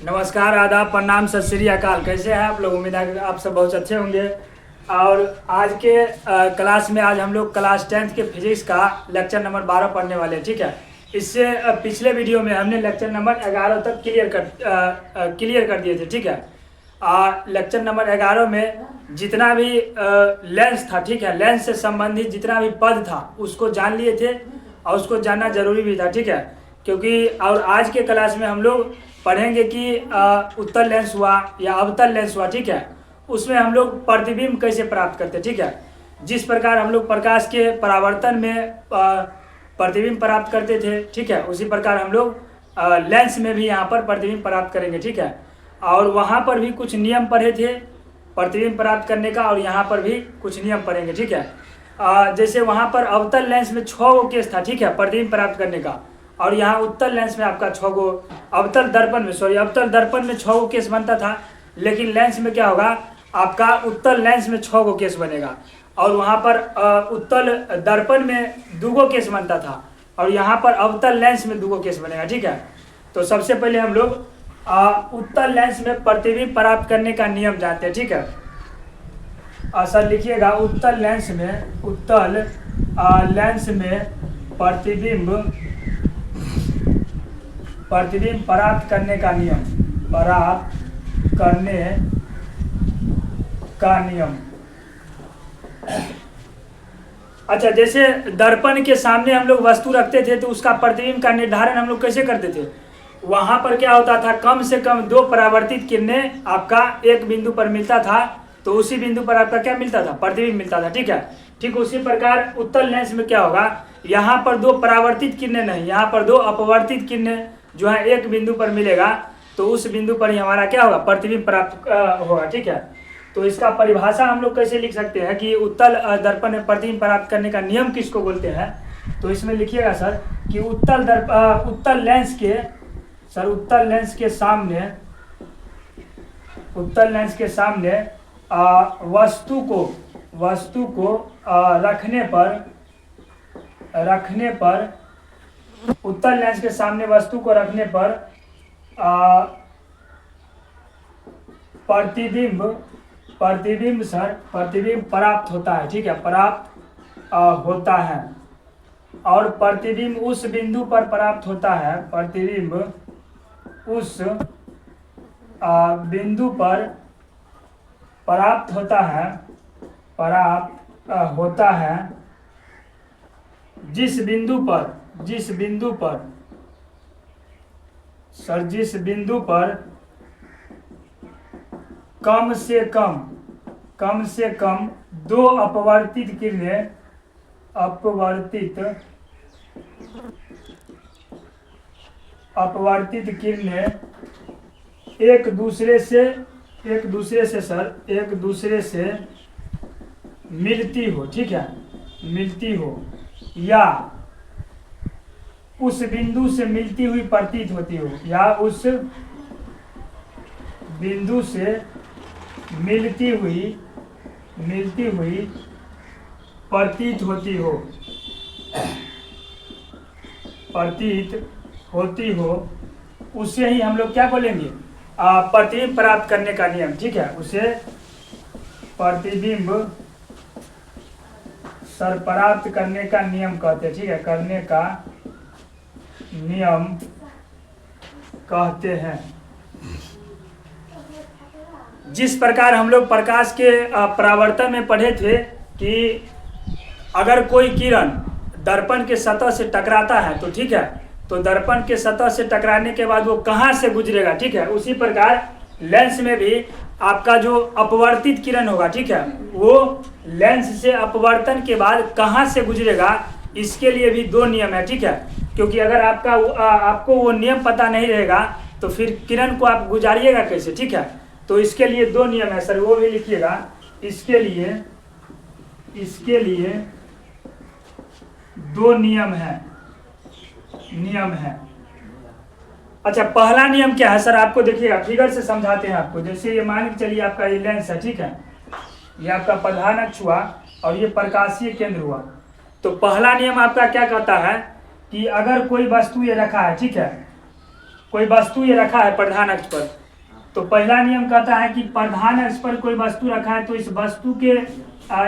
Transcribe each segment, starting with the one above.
नमस्कार, आदाब, प्रणाम, सत श्री अकाल। कैसे हैं आप लोग? उम्मीद है कि आप सब बहुत अच्छे होंगे। और आज के क्लास में आज हम लोग क्लास 10th के फिजिक्स का लेक्चर नंबर 12 पढ़ने वाले हैं। ठीक है, इससे पिछले वीडियो में हमने लेक्चर नंबर 11 तक क्लियर कर दिए थे। ठीक है, लेक्चर नंबर 11 में जितना भी लेंस था, ठीक है, लेंस से संबंधित जितना भी पद था उसको जान लिए थे और उसको जानना जरूरी भी था। ठीक है, क्योंकि और आज के क्लास में हम लोग पढ़ेंगे कि उत्तल लेंस हुआ या अवतल लेंस हुआ। ठीक है, उसमें हम लोग प्रतिबिंब कैसे प्राप्त करते हैं। ठीक है, जिस प्रकार हम लोग प्रकाश के परावर्तन में प्रतिबिंब प्राप्त करते थे, ठीक है, उसी प्रकार हम लोग लेंस में भी यहाँ पर प्रतिबिंब प्राप्त करेंगे। ठीक है, और वहाँ पर भी कुछ नियम पढ़े थे प्रतिबिंब प्राप्त करने का, और यहाँ पर भी कुछ नियम पढ़ेंगे। ठीक है, जैसे वहाँ पर अवतल लेंस में 6 केस था, ठीक है, प्रतिबिंब प्राप्त करने का, और यहाँ उत्तल लेंस में आपका 6 अवतल दर्पण में 6 केस बनता था। लेकिन लेंस में क्या होगा, आपका उत्तल लेंस में 6 केस बनेगा, और वहाँ पर उत्तल दर्पण में 2 केस बनता था, और यहाँ पर अवतल लेंस में 2 केस बनेगा। ठीक है, तो सबसे पहले हम लोग उत्तल लेंस में प्रतिबिंब प्राप्त करने का नियम जानते हैं। ठीक है, सर लिखिएगा, उत्तल लेंस में प्रतिबिंब प्राप्त करने का नियम, अच्छा, जैसे दर्पण के सामने हम लोग वस्तु रखते थे तो उसका प्रतिबिंब का निर्धारण हम लोग कैसे करते थे। वहां पर क्या होता था, कम से कम 2 परावर्तित किरणें आपका एक बिंदु पर मिलता था, तो उसी बिंदु पर आपका क्या मिलता था, प्रतिबिंब मिलता था। ठीक है, ठीक उसी प्रकार उत्तल लेंस में क्या होगा, यहाँ पर 2 परावर्तित किरणें नहीं, यहाँ पर 2 अपवर्तित किरणें जो है एक बिंदु पर मिलेगा, तो उस बिंदु पर ही हमारा क्या होगा, प्रतिबिंब प्राप्त होगा। ठीक है, तो इसका परिभाषा हम लोग कैसे लिख सकते हैं कि उत्तल दर्पण में प्रतिबिंब प्राप्त करने का नियम किसको बोलते हैं। तो इसमें लिखिएगा सर कि उत्तल लेंस के सामने वस्तु को रखने पर उत्तल लेंस के सामने वस्तु को रखने पर प्रतिबिंब प्राप्त होता है। ठीक है, प्राप्त होता है, और प्रतिबिंब उस बिंदु पर प्राप्त होता है, प्रतिबिंब उस बिंदु पर प्राप्त होता है जिस बिंदु पर कम से कम 2 अपवर्तित किरणें एक दूसरे से मिलती हो। ठीक है, मिलती हो या उस बिंदु से मिलती हुई प्रतीत होती हो, या उस बिंदु से मिलती हुई प्रतीत होती हो, उसे ही हम लोग क्या बोलेंगे, प्रतिबिंब प्राप्त करने का नियम। ठीक है, उसे प्रतिबिंब प्राप्त करने का नियम कहते हैं। ठीक है, करने का नियम कहते हैं। जिस प्रकार हम लोग प्रकाश के परावर्तन में पढ़े थे कि अगर कोई किरण दर्पण के सतह से टकराता है तो ठीक है, तो दर्पण के सतह से टकराने के बाद वो कहाँ से गुजरेगा। ठीक है, उसी प्रकार लेंस में भी आपका जो अपवर्तित किरण होगा, ठीक है, वो लेंस से अपवर्तन के बाद कहाँ से गुजरेगा, इसके लिए भी 2 नियम है। ठीक है, क्योंकि अगर आपको वो नियम पता नहीं रहेगा तो फिर किरण को आप गुजारिएगा कैसे। ठीक है, तो इसके लिए 2 नियम है सर, वो भी लिखिएगा। इसके लिए 2 नियम है। अच्छा, पहला नियम क्या है सर, आपको देखिएगा, फिगर से समझाते हैं आपको। जैसे ये मान के चलिए आपका ये लेंस है, ठीक है, ये आपका प्रधान अक्ष हुआ और ये प्रकाशीय केंद्र हुआ। तो पहला नियम आपका क्या कहता है कि अगर कोई वस्तु ये रखा है, ठीक है, कोई वस्तु ये रखा है प्रधान अक्ष पर, तो पहला नियम कहता है कि प्रधान अक्ष पर कोई वस्तु रखा है तो इस वस्तु के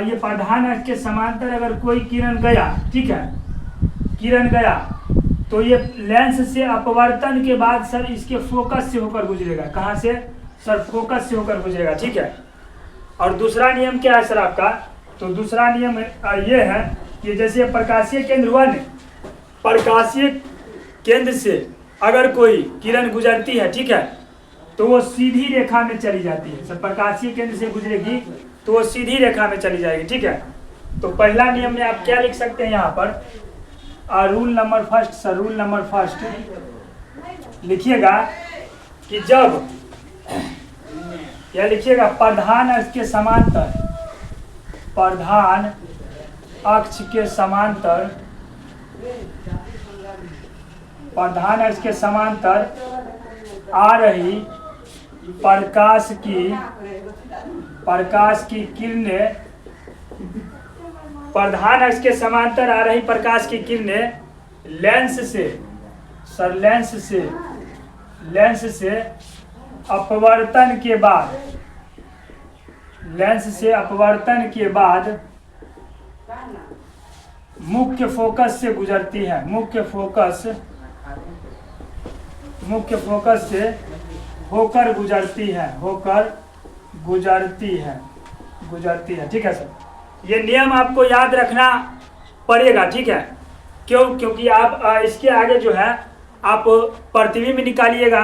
ये प्रधान अक्ष के समांतर अगर कोई किरण गया, ठीक है, किरण गया तो ये लेंस से अपवर्तन के बाद सर इसके फोकस से होकर गुजरेगा। कहाँ से सर? फोकस से होकर गुजरेगा, ठीक है। और दूसरा नियम क्या है सर आपका? तो दूसरा नियम ये है कि जैसे प्रकाशीय केंद्र हुआ न, प्रकाशीय केंद्र से अगर कोई किरण गुजरती है, ठीक है, तो वो सीधी रेखा में चली जाती है सर। प्रकाशीय केंद्र से गुजरेगी तो वो सीधी रेखा में चली जाएगी, ठीक है। तो पहला नियम में आप क्या लिख सकते हैं यहाँ पर? Rule number first sir, rule number first लिखिएगा कि जब यह लिखिएगा प्रधान अक्ष के समांतर, प्रधान अक्ष के समांतर, प्रधान अक्ष के समांतर आ रही प्रकाश की किरणें, प्रधान अक्ष के समांतर आ रही प्रकाश की किरणें लेंस से सर, लेंस से अपवर्तन के बाद, लेंस से अपवर्तन के बाद मुख्य फोकस से गुजरती है, मुख्य फोकस से होकर गुजरती है, ठीक है सर। ये नियम आपको याद रखना पड़ेगा, ठीक है। क्योंकि आप इसके आगे जो है आप प्रतिबिंब निकालिएगा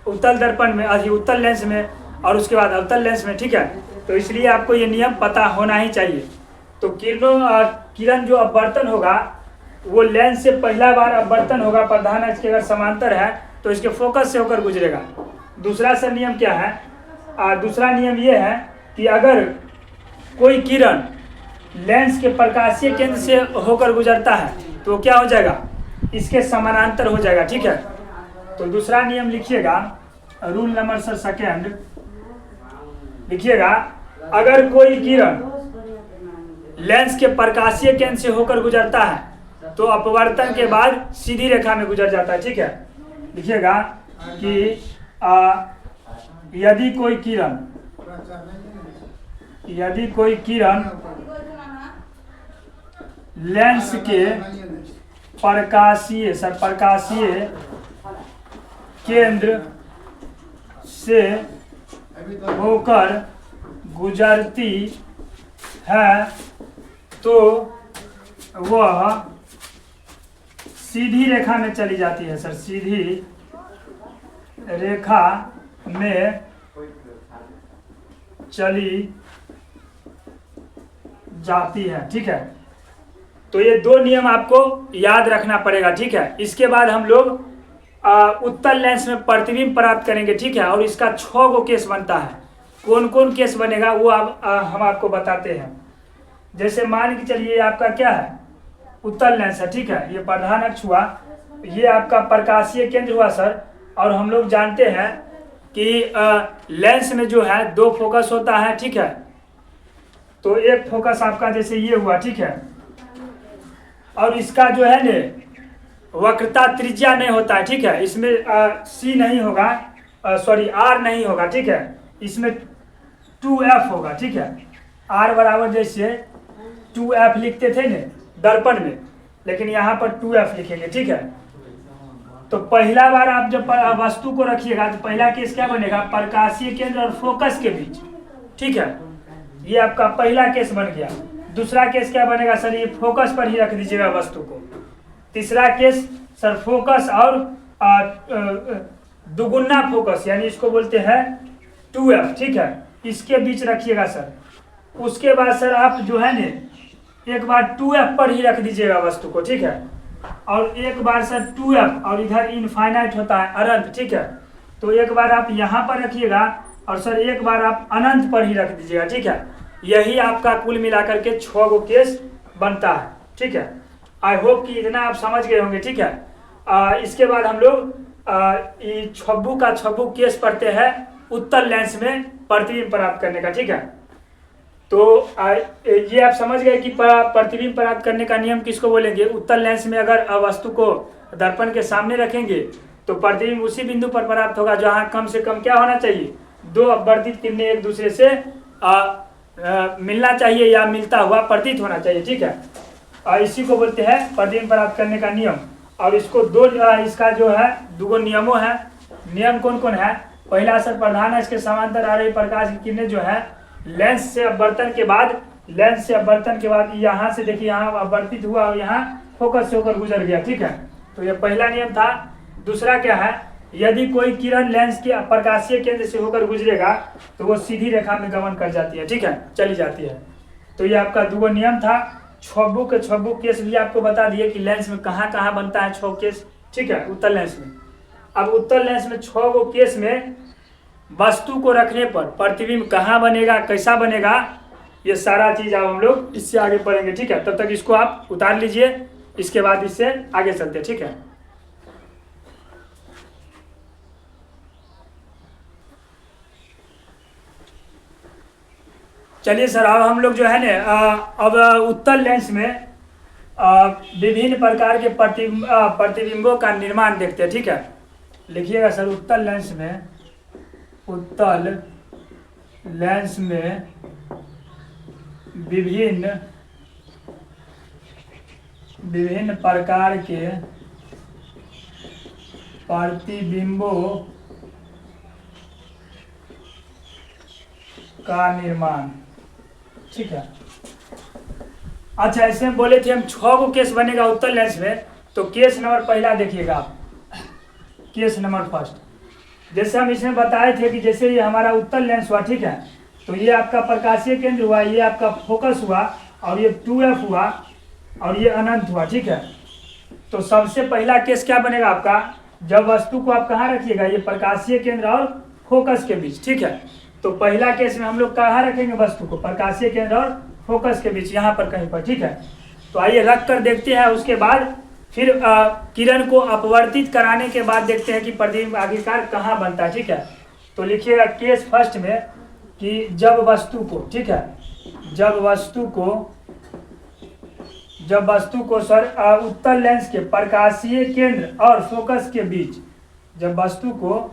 उत्तल दर्पण में, उत्तल लेंस में, और उसके बाद अवतल लेंस में, ठीक है। तो इसलिए आपको ये नियम पता होना ही चाहिए। तो किरण जो अपवर्तन होगा वो लेंस से पहला बार अपवर्तन होगा, प्रधान अक्ष के अगर समांतर है तो इसके फोकस से होकर गुजरेगा। दूसरा सा नियम क्या है? दूसरा नियम ये है कि अगर कोई किरण लेंस के प्रकाशीय केंद्र से होकर गुजरता है तो क्या हो जाएगा? इसके समानांतर हो जाएगा, ठीक है। तो दूसरा नियम लिखिएगा, रूल नंबर सर सेकेंड लिखिएगा, अगर कोई किरण लेंस के प्रकाशीय केंद्र से होकर गुजरता है तो अपवर्तन के बाद सीधी रेखा में गुजर जाता है, ठीक है। लिखिएगा कि यदि कोई किरण लेंस के प्रकाशीय केंद्र से होकर गुजरती है तो वह सीधी रेखा में चली जाती है सर, सीधी रेखा में चली जाती है, ठीक है। तो ये दो नियम आपको याद रखना पड़ेगा, ठीक है। इसके बाद हम लोग उत्तल लेंस में प्रतिबिंब प्राप्त करेंगे, ठीक है। और इसका 6 गो केस बनता है। कौन कौन केस बनेगा वो हम आपको बताते हैं। जैसे मान के चलिए आपका क्या है? उत्तल लेंस है, ठीक है। ये प्रधान अक्ष हुआ, ये आपका प्रकाशीय केंद्र हुआ सर। और हम लोग जानते हैं कि लेंस में जो है 2 फोकस होता है, ठीक है। तो एक फोकस आपका जैसे ये हुआ, ठीक है। और इसका जो है न वक्रता त्रिज्या नहीं होता है, ठीक है। इसमें सी नहीं होगा, सॉरी आर नहीं होगा, ठीक है। इसमें 2F होगा, ठीक है। आर बराबर जैसे 2F लिखते थे न दर्पण में, लेकिन यहाँ पर 2F लिखेंगे, ठीक है। तो पहला बार आप जब वस्तु को रखिएगा तो पहला केस क्या बनेगा? प्रकाशीय केंद्र और फोकस के बीच, ठीक है। ये आपका पहला केस बन गया। दूसरा केस क्या बनेगा सर? ये फोकस पर ही रख दीजिएगा वस्तु को। तीसरा केस सर फोकस और दुगुना फोकस, यानी इसको बोलते हैं 2F, ठीक है। इसके बीच रखिएगा सर। उसके बाद सर आप जो है न एक बार 2F पर ही रख दीजिएगा वस्तु को, ठीक है। और एक बार सर 2F और इधर इनफाइनाइट होता है अनंत, ठीक है। तो एक बार आप यहाँ पर रखिएगा और सर एक बार आप अनंत पर ही रख दीजिएगा, ठीक है। यही आपका कुल मिलाकर के 6 गो केस बनता है, ठीक है। आई होप कि इतना आप समझ गए होंगे, ठीक है। इसके बाद हम लोग 26 केस पढ़ते हैं उत्तल लेंस में प्रतिबिंब प्राप्त करने का, ठीक है। तो ये आप समझ गए कि प्रतिबिंब प्राप्त करने का नियम किसको बोलेंगे? उत्तल लेंस में अगर वस्तु को दर्पण के सामने रखेंगे तो प्रतिबिंब उसी बिंदु पर प्राप्त होगा जहाँ कम से कम क्या होना चाहिए, दो अपवर्तित किरणें एक दूसरे से मिलना चाहिए या मिलता हुआ प्रतीत होना चाहिए, ठीक है। और इसी को बोलते हैं प्रतिबिंब प्राप्त करने का नियम। और इसको इसका जो है दो नियमों है। नियम कौन कौन है? पहला असर प्रधान है, इसके समांतर आ रही प्रकाश की किरणें जो है लेंस से अपवर्तन के बाद यहाँ से देखिए यहाँ अपवर्तित हुआ और यहाँ फोकस से होकर गुजर गया, ठीक है। तो ये पहला नियम था। दूसरा क्या है, यदि कोई किरण लेंस के प्रकाशीय केंद्र से होकर गुजरेगा तो वो सीधी रेखा में गमन कर जाती है, ठीक है, चली जाती है। तो ये आपका दो नियम था। छब्बू केस भी आपको बता दिए कि लेंस में कहाँ कहाँ बनता है 6 केस, ठीक है, उत्तल लेंस में। अब उत्तल लेंस में 6 केस में वस्तु को रखने पर प्रतिबिंब कहाँ बनेगा, कैसा बनेगा, ये सारा चीज अब हम लोग इससे आगे पढ़ेंगे, ठीक है। तब तक इसको आप उतार लीजिए, इसके बाद इससे आगे चलते हैं, ठीक है। चलिए सर, अब हम लोग जो है ना अब उत्तल लेंस में विभिन्न प्रकार के प्रतिबिंबों का निर्माण देखते हैं, ठीक है। लिखिएगा सर, उत्तल लेंस में विभिन्न प्रकार के प्रतिबिंबों का निर्माण, ठीक है। अच्छा, इसमें बोले थे हम 6 केस बनेगा उत्तल लेंस में। तो केस नंबर पहला देखिएगा आप, केस नंबर फर्स्ट। जैसे हम इसमें बताए थे कि जैसे ये हमारा उत्तल लेंस हुआ, ठीक है, तो ये आपका प्रकाशीय केंद्र हुआ, ये आपका फोकस हुआ और ये 2F हुआ और ये अनंत हुआ, ठीक है। तो सबसे पहला केस क्या बनेगा आपका, जब वस्तु को आप कहाँ रखिएगा, ये प्रकाशीय केंद्र और फोकस के बीच, ठीक है। तो पहला केस में हम लोग कहाँ रखेंगे वस्तु को, प्रकाशीय केंद्र और फोकस के बीच, यहाँ पर कहीं पर, ठीक है। तो आइए रख कर देखते हैं। उसके बाद फिर किरण को अपवर्तित कराने के बाद देखते हैं कि प्रतिबिंब आखिरकार कहाँ बनता है, ठीक है। तो लिखिएगा केस फर्स्ट में कि जब वस्तु को, ठीक है, जब वस्तु को सर उत्तल लेंस के प्रकाशीय केंद्र और फोकस के बीच, जब वस्तु को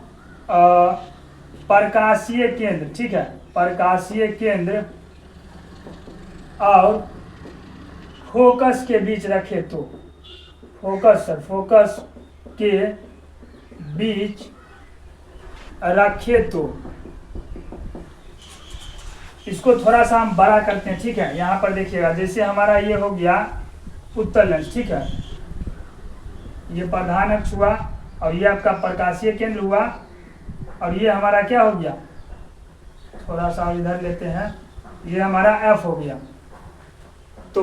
प्रकाशीय केंद्र, ठीक है, प्रकाशीय केंद्र और फोकस के बीच रखे तो फोकस के बीच रखे तो इसको थोड़ा सा हम बड़ा करते हैं, ठीक है। यहाँ पर देखिएगा, जैसे हमारा ये हो गया उत्तल लेंस, ठीक है, ये प्रधान अक्ष हुआ और ये आपका प्रकाशीय केंद्र हुआ और ये हमारा क्या हो गया, थोड़ा सा इधर लेते हैं, ये हमारा F हो गया। तो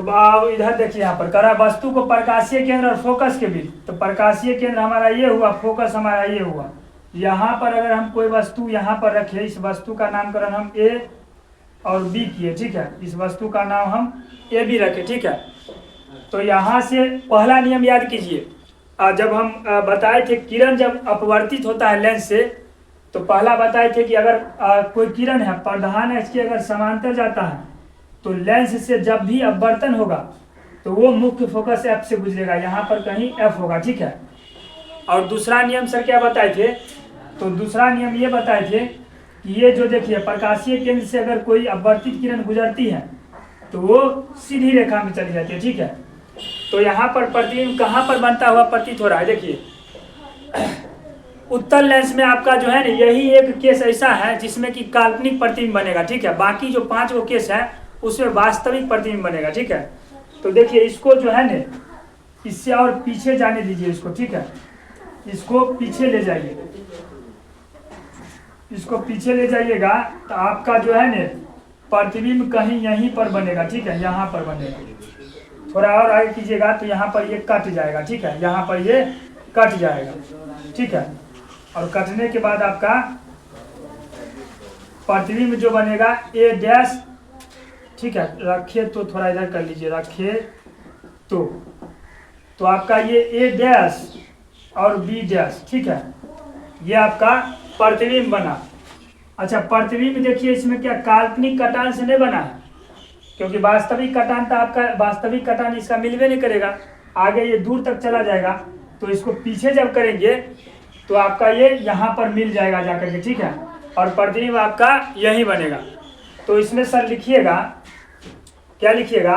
इधर देखिए, यहाँ पर करा वस्तु को प्रकाशीय केंद्र और फोकस के बीच, तो प्रकाशीय केंद्र हमारा ये हुआ, फोकस हमारा ये हुआ। यहाँ पर अगर हम कोई वस्तु यहाँ पर रखे, इस वस्तु का नामकरण हम A और B किए, ठीक है, इस वस्तु का नाम हम AB रखे, ठीक है। तो यहाँ से पहला नियम याद कीजिए, जब हम बताए थे किरण जब अपवर्तित होता है लेंस से, तो पहला बताए थे कि अगर कोई किरण है प्रधान अक्ष के अगर समांतर जाता है तो लेंस से जब भी अपवर्तन होगा तो वो मुख्य फोकस F से गुजरेगा, यहाँ पर कहीं F होगा, ठीक है। और दूसरा नियम सर क्या बताए थे, तो दूसरा नियम ये बताए थे कि ये जो देखिए प्रकाशीय केंद्र से अगर कोई अपवर्तित किरण गुजरती है तो वो सीधी रेखा में चली जाती है, ठीक है। तो यहाँ पर प्रतिबिंब कहाँ पर बनता हुआ प्रतीत हो रहा है, देखिए उत्तल लेंस में आपका जो है ना यही एक केस ऐसा है जिसमें कि काल्पनिक प्रतिबिंब बनेगा, ठीक है। बाकी जो 5 केस है उसमें वास्तविक प्रतिबिंब बनेगा, ठीक है। तो देखिए इसको जो है ना इससे और पीछे जाने दीजिए इसको, ठीक है, इसको पीछे ले जाइए, इसको पीछे ले जाइएगा तो आपका जो है ना प्रतिबिंब कहीं यहीं पर बनेगा, ठीक है, यहाँ पर बनेगा। थोड़ा और आगे कीजिएगा तो यहाँ पर ये कट जाएगा, ठीक है, यहाँ पर ये कट जाएगा, ठीक है। और कटने के बाद आपका प्रतिबिंब जो बनेगा A डैश, ठीक है, रखिए तो थोड़ा इधर कर लीजिए, रखिए तो आपका ये A डैश और B डैश, ठीक है, ये आपका प्रतिबिंब बना। अच्छा, प्रतिबिंब देखिए इसमें क्या काल्पनिक कटान से नहीं बना है, क्योंकि वास्तविक कटान तो आपका वास्तविक कटान इसका मिलवे नहीं करेगा, आगे ये दूर तक चला जाएगा। तो इसको पीछे जब करेंगे तो आपका ये यहाँ पर मिल जाएगा जाकर के, ठीक है। और प्रतिबिंब आपका यही बनेगा। तो इसमें सर लिखिएगा, क्या लिखिएगा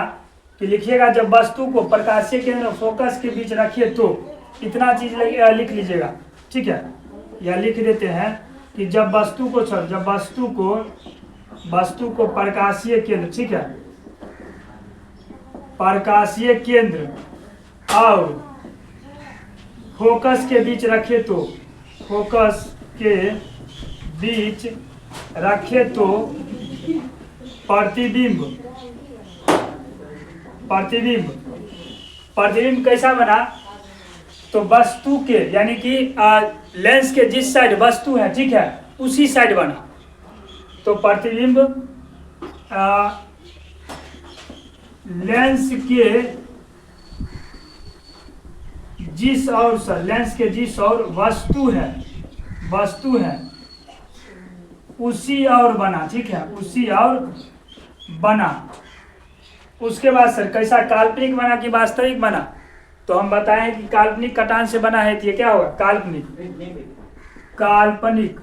कि लिखिएगा जब वस्तु को प्रकाशीय केंद्र और फोकस के बीच रखिए तो इतना चीज लिख लीजिएगा, ठीक है। या लिख देते हैं कि जब वस्तु को प्रकाशीय केंद्र, ठीक है, प्रकाशीय केंद्र और फोकस के बीच रखे तो प्रतिबिंब कैसा बना, तो वस्तु के यानी कि लेंस के जिस साइड वस्तु है, ठीक है, उसी साइड बना। तो प्रतिबिंब लेंस के जिस और वस्तु है उसी और बना, ठीक है, उसी और बना। उसके बाद सर कैसा, काल्पनिक बना कि वास्तविक बना? तो हम बताएं कि काल्पनिक कटान से बना है, तो ये क्या होगा, काल्पनिक।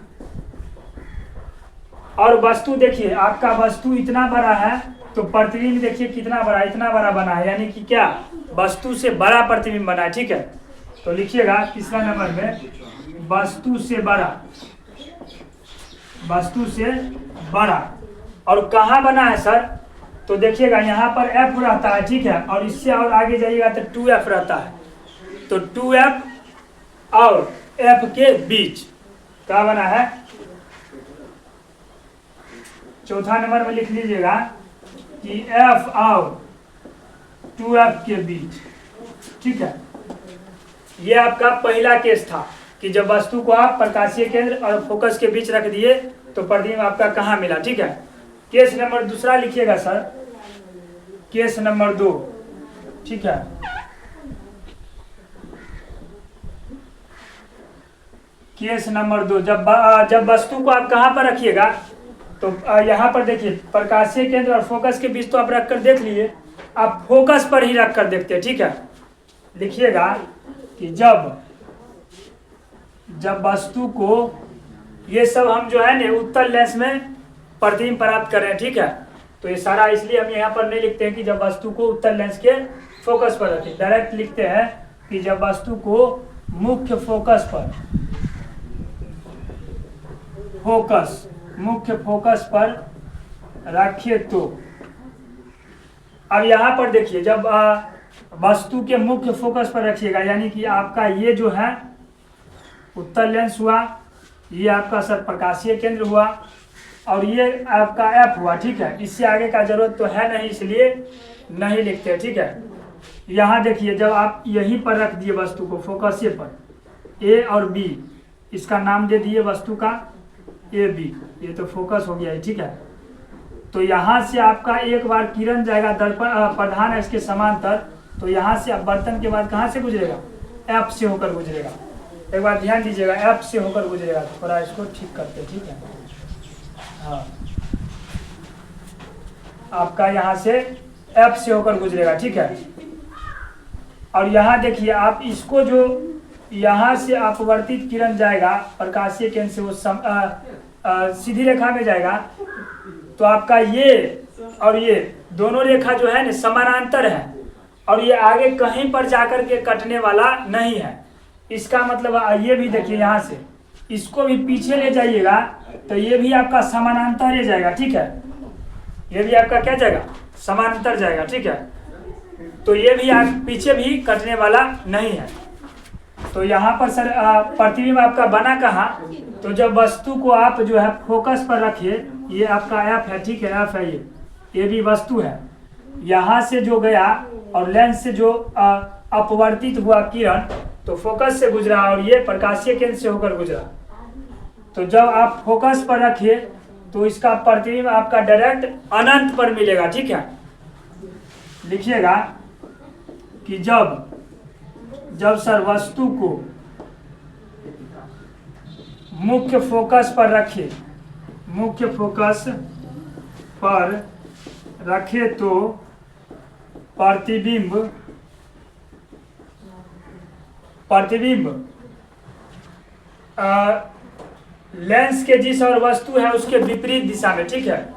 और वस्तु देखिए, आपका वस्तु इतना बड़ा है तो प्रतिबिंब देखिए कितना बड़ा, इतना बड़ा बना है, यानी कि क्या, वस्तु से बड़ा प्रतिबिंब बना है, ठीक है। तो लिखिएगा तीसरा नंबर में वस्तु से बड़ा। और कहाँ बना है सर, तो देखिएगा यहाँ पर F रहता है, ठीक है, और इससे और आगे जाइएगा तो 2F रहता है। तो 2F और F के बीच क्या बना है, चौथा नंबर में लिख लीजिएगा कि F और 2F के बीच, ठीक है। ये आपका पहला केस था कि जब वस्तु को आप प्रकाशीय केंद्र और फोकस के बीच रख दिए तो प्रतिबिंब आपका कहाँ मिला, ठीक है। केस नंबर दूसरा लिखिएगा सर, केस नंबर 2, ठीक है। केस नंबर 2, जब वस्तु को आप कहाँ पर रखिएगा, तो यहाँ पर देखिए प्रकाशीय केंद्र और फोकस के बीच तो आप रख कर देख लिए, आप फोकस पर ही रख कर देखते हैं, ठीक है। लिखिएगा कि जब वस्तु को, ये सब हम जो है ना उत्तल लेंस में प्रतिबिंब प्राप्त कर रहे हैं, ठीक है। तो ये सारा इसलिए हम यहाँ पर नहीं लिखते हैं कि जब वस्तु को उत्तल लेंस के फोकस पर रखें, डायरेक्ट लिखते हैं कि जब वस्तु को मुख्य फोकस पर रखिए तो। अब यहाँ पर देखिए जब वस्तु के मुख्य फोकस पर रखिएगा, यानी कि आपका ये जो है उत्तल लेंस हुआ, ये आपका सर प्रकाशीय केंद्र हुआ, और ये आपका F हुआ, ठीक है। इससे आगे का जरूरत तो है नहीं, इसलिए नहीं लिखते, ठीक है। यहाँ देखिए जब आप यहीं पर रख दिए वस्तु को फोकस पर, A और B, इसका नाम दे दिए वस्तु का AB, ये तो फोकस हो गया है, ठीक है। तो यहाँ से आपका एक बार किरण जाएगा दर्पण प्रधान है इसके समांतर, तो यहाँ से बर्तन के बाद कहाँ से गुजरेगा, F से होकर गुजरेगा। एक बार ध्यान दीजिएगा, F से होकर गुजरेगा। थोड़ा इसको ठीक करते, ठीक है। हाँ, आपका यहाँ से F से होकर गुजरेगा, ठीक है। और यहाँ देखिए आप इसको जो यहाँ से अपवर्तित किरण जाएगा प्रकाशीय केंद्र से, वो सीधी रेखा में जाएगा, तो आपका ये और ये दोनों रेखा जो है ना समानांतर है, और ये आगे कहीं पर जाकर के कटने वाला नहीं है। इसका मतलब ये भी देखिए, यहाँ से इसको भी पीछे ले जाइएगा तो ये भी आपका समानांतर जाएगा, ठीक है। ये भी आपका क्या जाएगा, समानांतर जाएगा, ठीक है। तो ये भी पीछे भी कटने वाला नहीं है। तो यहाँ पर सर प्रतिबिंब आपका बना कहाँ, तो जब वस्तु को आप जो है फोकस पर रखिए, ये आपका F है, ठीक है, F है, ये भी वस्तु है। यहाँ से जो गया और लेंस से जो अपवर्तित हुआ किरण, तो फोकस से गुजरा और ये प्रकाशीय केंद्र से होकर गुजरा। तो जब आप फोकस पर रखिए तो इसका प्रतिबिंब आपका डायरेक्ट अनंत पर मिलेगा, ठीक है। लिखिएगा कि जब सर वस्तु को मुख्य फोकस पर रखे तो लेंस के जिस और वस्तु है उसके विपरीत दिशा में, ठीक है।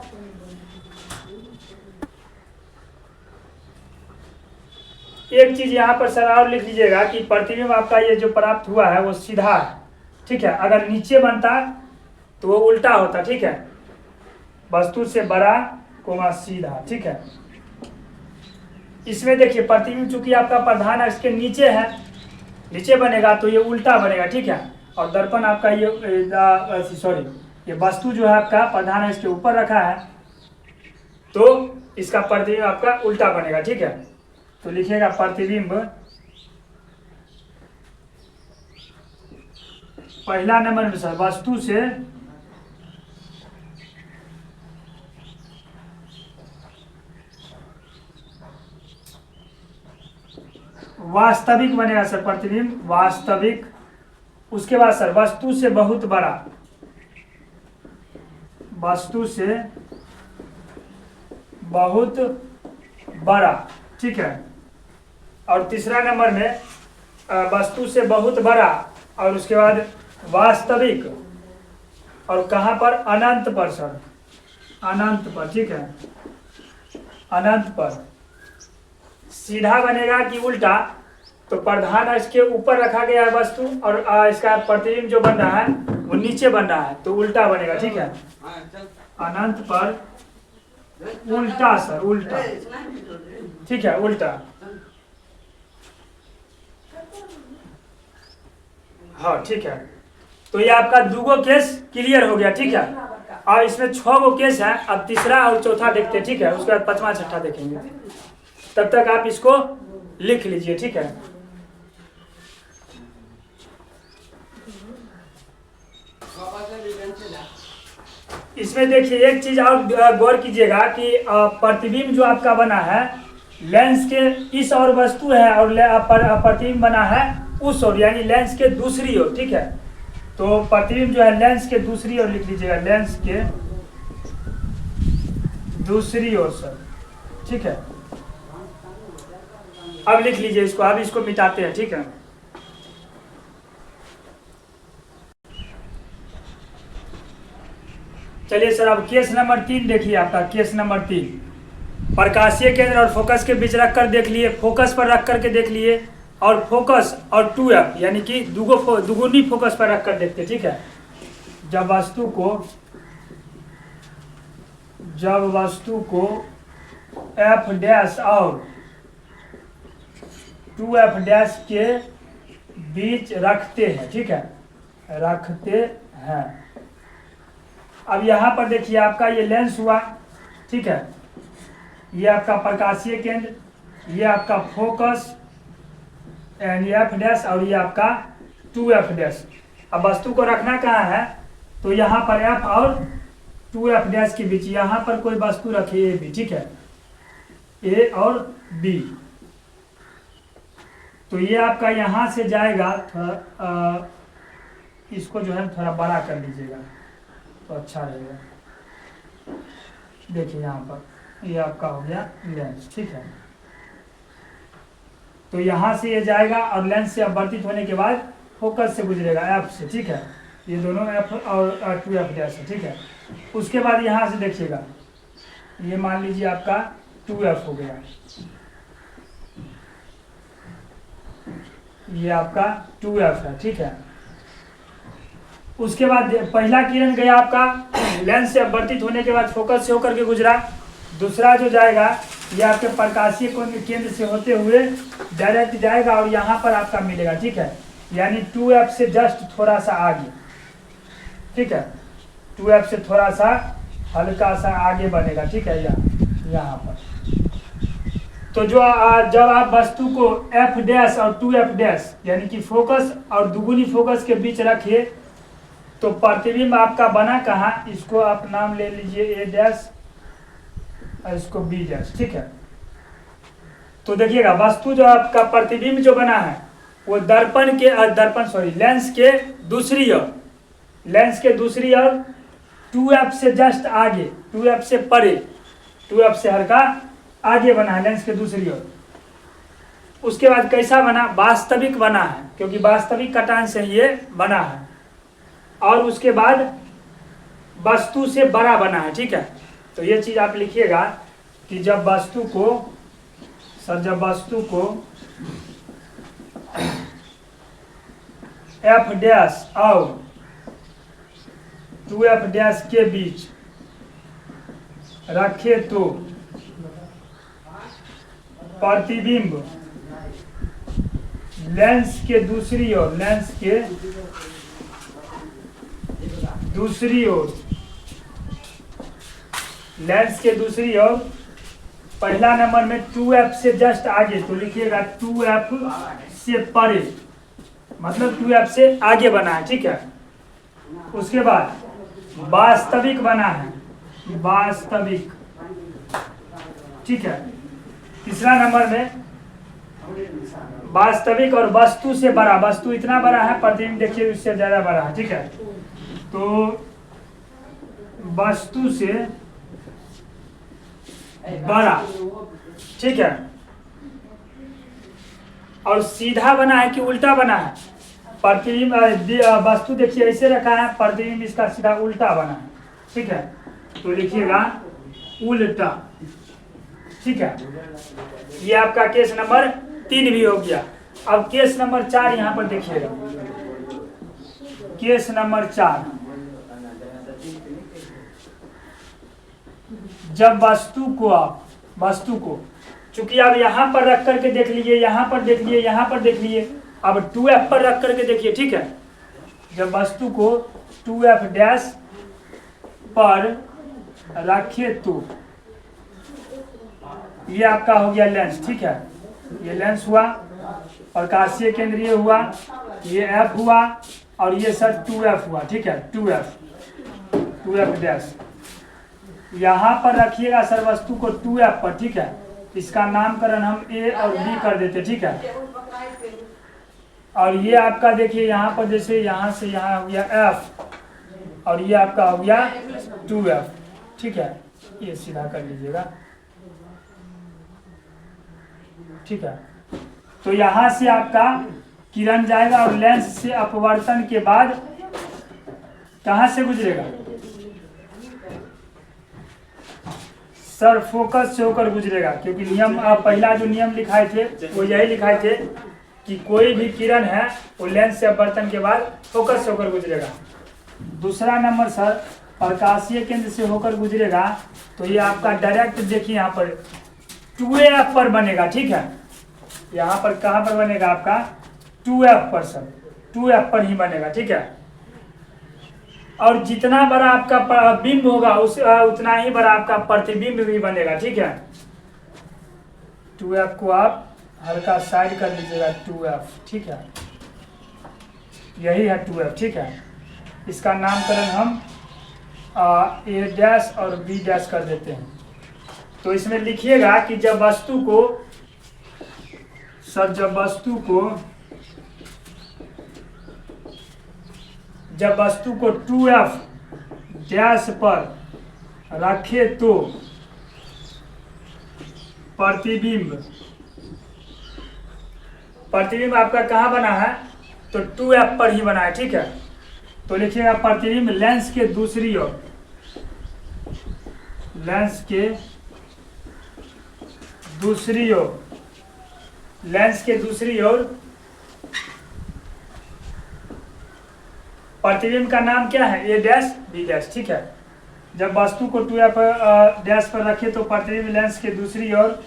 एक चीज यहाँ पर सर और लिख लीजिएगा कि प्रतिबिंब आपका ये जो प्राप्त हुआ है वो सीधा है, ठीक है। अगर नीचे बनता तो वो उल्टा होता, ठीक है। वस्तु से बड़ा कोमा सीधा, ठीक है। इसमें देखिए प्रतिबिंब चूंकि आपका प्रधान अक्ष के नीचे है, नीचे बनेगा तो ये उल्टा बनेगा, ठीक है। और दर्पण आपका ये सॉरी ये वस्तु जो है आपका प्रधान अक्ष के ऊपर रखा है तो इसका प्रतिबिंब आपका उल्टा बनेगा, ठीक है। तो लिखिएगा प्रतिबिंब पहला नंबर में सर वस्तु से वास्तविक बनेगा सर प्रतिबिंब वास्तविक। उसके बाद सर वस्तु से बहुत बड़ा, वस्तु से बहुत बड़ा, ठीक है। और तीसरा नंबर में वस्तु से बहुत बड़ा और उसके बाद वास्तविक, और कहाँ पर, अनंत पर सर, अनंत पर, ठीक है। अनंत पर सीधा बनेगा कि उल्टा, तो प्रधान अक्ष के ऊपर रखा गया है वस्तु और इसका प्रतिबिंब जो बन रहा है वो नीचे बन रहा है तो उल्टा बनेगा, ठीक है। अनंत पर उल्टा सर, उल्टा, ठीक है, उल्टा। हाँ ठीक है। तो ये आपका दूगो केस क्लियर हो गया, ठीक है। और इसमें 6 गो केस है। अब तीसरा और चौथा देखते हैं, ठीक है। उसके बाद पांचवा छठा देखेंगे। तब तक आप इसको लिख लीजिए, ठीक है। इसमें देखिए एक चीज और गौर कीजिएगा कि प्रतिबिंब जो आपका बना है लेंस के इस और वस्तु है और प्रतिबिंब बना है उस ओर, यानी लेंस के दूसरी ओर, ठीक है। तो प्रतिबिंब जो है लेंस के दूसरी ओर लिख लीजिएगा, लेंस के दूसरी ओर सर, ठीक है। अब लिख लीजिए इसको, अब इसको मिटाते हैं, ठीक है। चलिए सर अब केस नंबर 3 देखिए आपका। केस नंबर 3 प्रकाशीय केंद्र और फोकस के बीच रख कर देख लिए, फोकस पर रख करके देख लिए, और फोकस और 2f यानी कि दुगुनी फोकस पर रख कर देखते, ठीक है। जब वस्तु को f डैश और 2f डैश के बीच रखते हैं, ठीक है, रखते हैं। अब यहाँ पर देखिए आपका ये लेंस हुआ, ठीक है। ये आपका प्रकाशीय केंद्र, ये आपका फोकस एंड एफ डैश और ये आपका 2f डैश। अब वस्तु को रखना कहाँ है, तो यहाँ पर f और 2f डैश के बीच यहाँ पर कोई वस्तु रखिए a b, ठीक है, a और b। तो ये आपका यहाँ से जाएगा, थोड़ा इसको जो है थोड़ा बड़ा कर लीजिएगा तो अच्छा रहेगा। देखिए यहाँ पर ये आपका हो गया लेंस, ठीक है। तो यहाँ से ये जाएगा और लेंस से अपवर्तित होने के बाद फोकस से गुजरेगा f से, ठीक है। ये दोनों f और 2f डैश है, ठीक है। उसके बाद यहाँ से देखिएगा ये मान लीजिए आपका 2f हो गया, ये आपका 2f है, ठीक है। उसके बाद पहला किरण गया आपका लेंस से अपवर्तित होने के बाद फोकस से होकर के गुजरा। दूसरा जो जाएगा ये आपके प्रकाशीय केंद्र से होते हुए डायरेक्ट जाएगा और यहाँ पर आपका मिलेगा, ठीक है, यानी 2f से जस्ट थोड़ा सा आगे, ठीक है। 2f से थोड़ा सा हल्का सा आगे बनेगा, ठीक है, यहाँ पर। तो जो जब आप वस्तु को f डैश और 2f डैश यानी कि फोकस और दुगुनी फोकस के बीच रखिए तो प्रतिबिंब आपका बना कहाँ, इसको आप नाम ले लीजिए a डैश और इसको b डैश, ठीक है। तो देखिएगा वस्तु जो आपका प्रतिबिंब जो बना है वो लेंस के दूसरी ओर, लेंस के दूसरी ओर 2f से जस्ट आगे, 2f से परे, 2f से हल्का आगे बना है लेंस के दूसरी ओर। उसके बाद कैसा बना, वास्तविक बना है, क्योंकि वास्तविक कटान से ये बना है। और उसके बाद वस्तु से बड़ा बना है, ठीक है। तो ये चीज आप लिखिएगा कि जब वस्तु को एफ डैश और 2f डैश के बीच रखे तो प्रतिबिंब लेंस के दूसरी ओर पहला नंबर में 2f से जस्ट आगे, तो लिखिएगा 2f से परे, मतलब 2f से आगे बना है, ठीक है। उसके बाद वास्तविक बना है, वास्तविक, ठीक है। तीसरा नंबर में वास्तविक और वस्तु से बड़ा, वस्तु इतना बड़ा है, प्रतिबिंब देखिए उससे ज्यादा बड़ा है, ठीक है। तो वस्तु से बड़ा, ठीक है। और सीधा बना है कि उल्टा बना है, प्रतिबिंब वस्तु देखिए ऐसे रखा है, प्रतिबिंब इसका सीधा उल्टा बना है, ठीक है। तो लिखिएगा उल्टा, ठीक है। ये आपका केस नंबर 3 भी हो गया। अब केस नंबर 4 यहाँ पर देखिएगा, केस नंबर 4, जब वस्तु को चूंकि आप यहाँ पर रख करके देख लीजिए, यहाँ पर देख लिए, यहाँ पर देख लिए, अब 2f पर रख करके देखिए, ठीक है। जब वस्तु को 2f डैश पर रखे तो ये आपका हो गया लेंस, ठीक है। ये लेंस हुआ, प्रकाशीय केंद्रीय हुआ, ये f हुआ, और ये सर 2f हुआ, ठीक है। 2f डैश यहाँ पर रखिएगा सर वस्तु को 2f पर, ठीक है। इसका नामकरण हम a और b कर देते, ठीक है। और ये आपका देखिए यहाँ पर जैसे यहाँ से यहाँ हो गया f और ये आपका हो गया 2f, ठीक है। ये सीधा कर लीजिएगा, ठीक है। तो यहाँ से आपका किरण जाएगा और लेंस से अपवर्तन के बाद कहाँ से गुजरेगा सर? फोकस से होकर गुजरेगा, क्योंकि नियम पहला जो नियम लिखाए थे वो यही लिखाए थे कि कोई भी किरण है वो लेंस से अपवर्तन के बाद फोकस से होकर गुजरेगा। दूसरा नंबर सर प्रकाशीय केंद्र से होकर गुजरेगा, तो ये आपका डायरेक्ट देखिए यहाँ पर 2f पर बनेगा, ठीक है। यहाँ पर कहाँ पर बनेगा आपका 2f पर सर, 2f पर ही बनेगा, ठीक है। और जितना बड़ा आपका बिंब होगा उतना ही बड़ा आपका प्रतिबिंब भी बनेगा, ठीक है। 2f को आप हल्का साइड कर लीजिएगा, 2f, ठीक है। यही है 2f, ठीक है। इसका नामकरण हम a डैश और b डैश कर देते हैं। तो इसमें लिखिएगा कि जब वस्तु को 2f डैश पर रखे तो प्रतिबिंब आपका कहाँ बना है? तो 2f पर ही बना है, ठीक है। तो लिखिएगा प्रतिबिंब लेंस के दूसरी ओर प्रतिबिंब का नाम क्या है? a डैश b डैश, ठीक है। जब वस्तु को 2f डैश पर रखे तो प्रतिबिंब लेंस के दूसरी ओर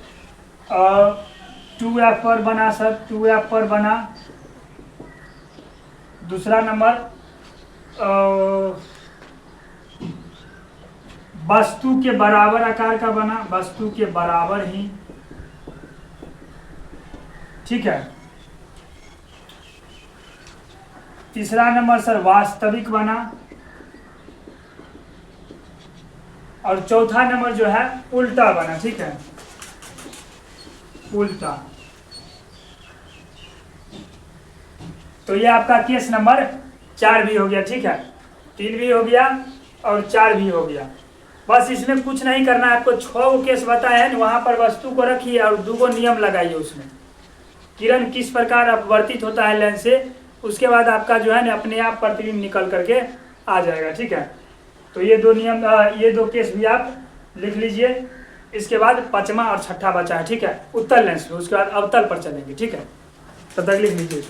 2f पर बना सर, 2f पर बना। दूसरा नंबर वस्तु के बराबर आकार का बना, वस्तु के बराबर ही, ठीक है। तीसरा नंबर सर वास्तविक बना। और चौथा नंबर जो है उल्टा बना, ठीक है, उल्टा। तो ये आपका केस नंबर 4 भी हो गया, ठीक है। 3 भी हो गया और 4 भी हो गया। बस इसमें कुछ नहीं करना है आपको। 6 केस बताए हैं, वहां पर वस्तु को रखिए और 2 नियम लगाइए। उसमें किरण किस प्रकार अपवर्तित होता है लेंस से, उसके बाद आपका जो है ना अपने आप प्रतिबिंब निकल करके आ जाएगा। ठीक है, तो ये दो नियम, ये दो केस भी आप लिख लीजिए। इसके बाद पांचवा और छठा बचा है। ठीक है, उत्तल लेंस में, उसके बाद अवतल पर चलेंगे। ठीक है, तब तक लिख लीजिए।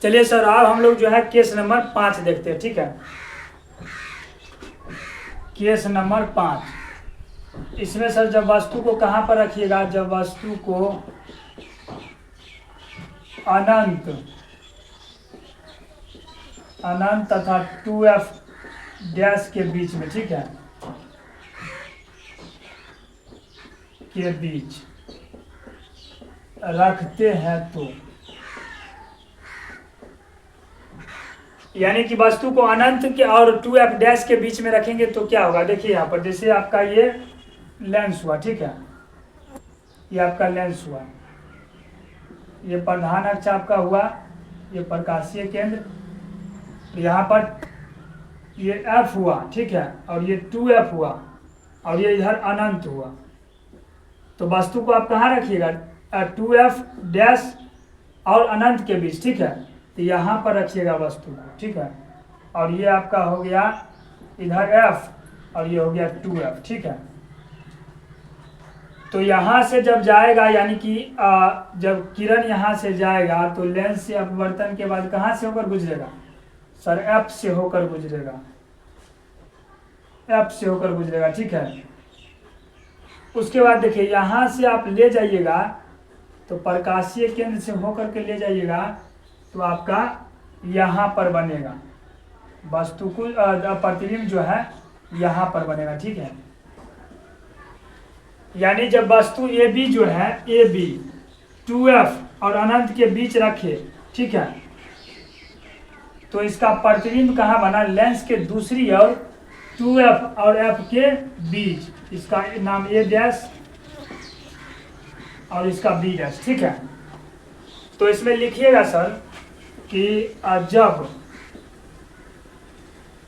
चलिए सर, अब हम लोग जो है केस नंबर 5 देखते हैं। ठीक है, केस नंबर 5, इसमें सर जब वस्तु को कहाँ पर रखिएगा, जब वस्तु को अनंत तथा 2f डैश के बीच में, ठीक है, के बीच रखते हैं तो, यानी कि वस्तु को अनंत के और 2f डैश के बीच में रखेंगे तो क्या होगा। देखिए यहाँ पर, जैसे आपका ये लेंस हुआ, ठीक है, ये आपका लेंस हुआ, ये प्रधान अक्ष आपका हुआ, ये प्रकाशीय केंद्र, यहाँ पर ये f हुआ, ठीक है, और ये 2f हुआ, और ये इधर अनंत हुआ। तो वस्तु को आप कहाँ रखिएगा, 2f डैश और अनंत के बीच। ठीक है, तो यहाँ पर रखिएगा वस्तु को। ठीक है, और ये आपका हो गया इधर f और ये हो गया 2f। ठीक है, तो यहाँ से जब जाएगा, यानी कि जब किरण यहाँ से जाएगा तो लेंस से अपवर्तन के बाद कहाँ से होकर गुजरेगा सर, f से होकर गुजरेगा, f से होकर गुजरेगा। ठीक है, उसके बाद देखिए यहाँ से आप ले जाइएगा तो प्रकाशीय केंद्र से होकर के ले जाइएगा तो आपका यहाँ पर बनेगा वस्तु को, प्रतिबिंब जो है यहाँ पर बनेगा। ठीक है, यानी जब वस्तु ए बी जो है, ए बी 2f और अनंत के बीच रखे, ठीक है, तो इसका प्रतिबिंब कहाँ बना, लेंस के दूसरी ओर 2f और f के बीच, इसका नाम ए डैश और इसका बी डैश। ठीक है, तो इसमें लिखिएगा सर कि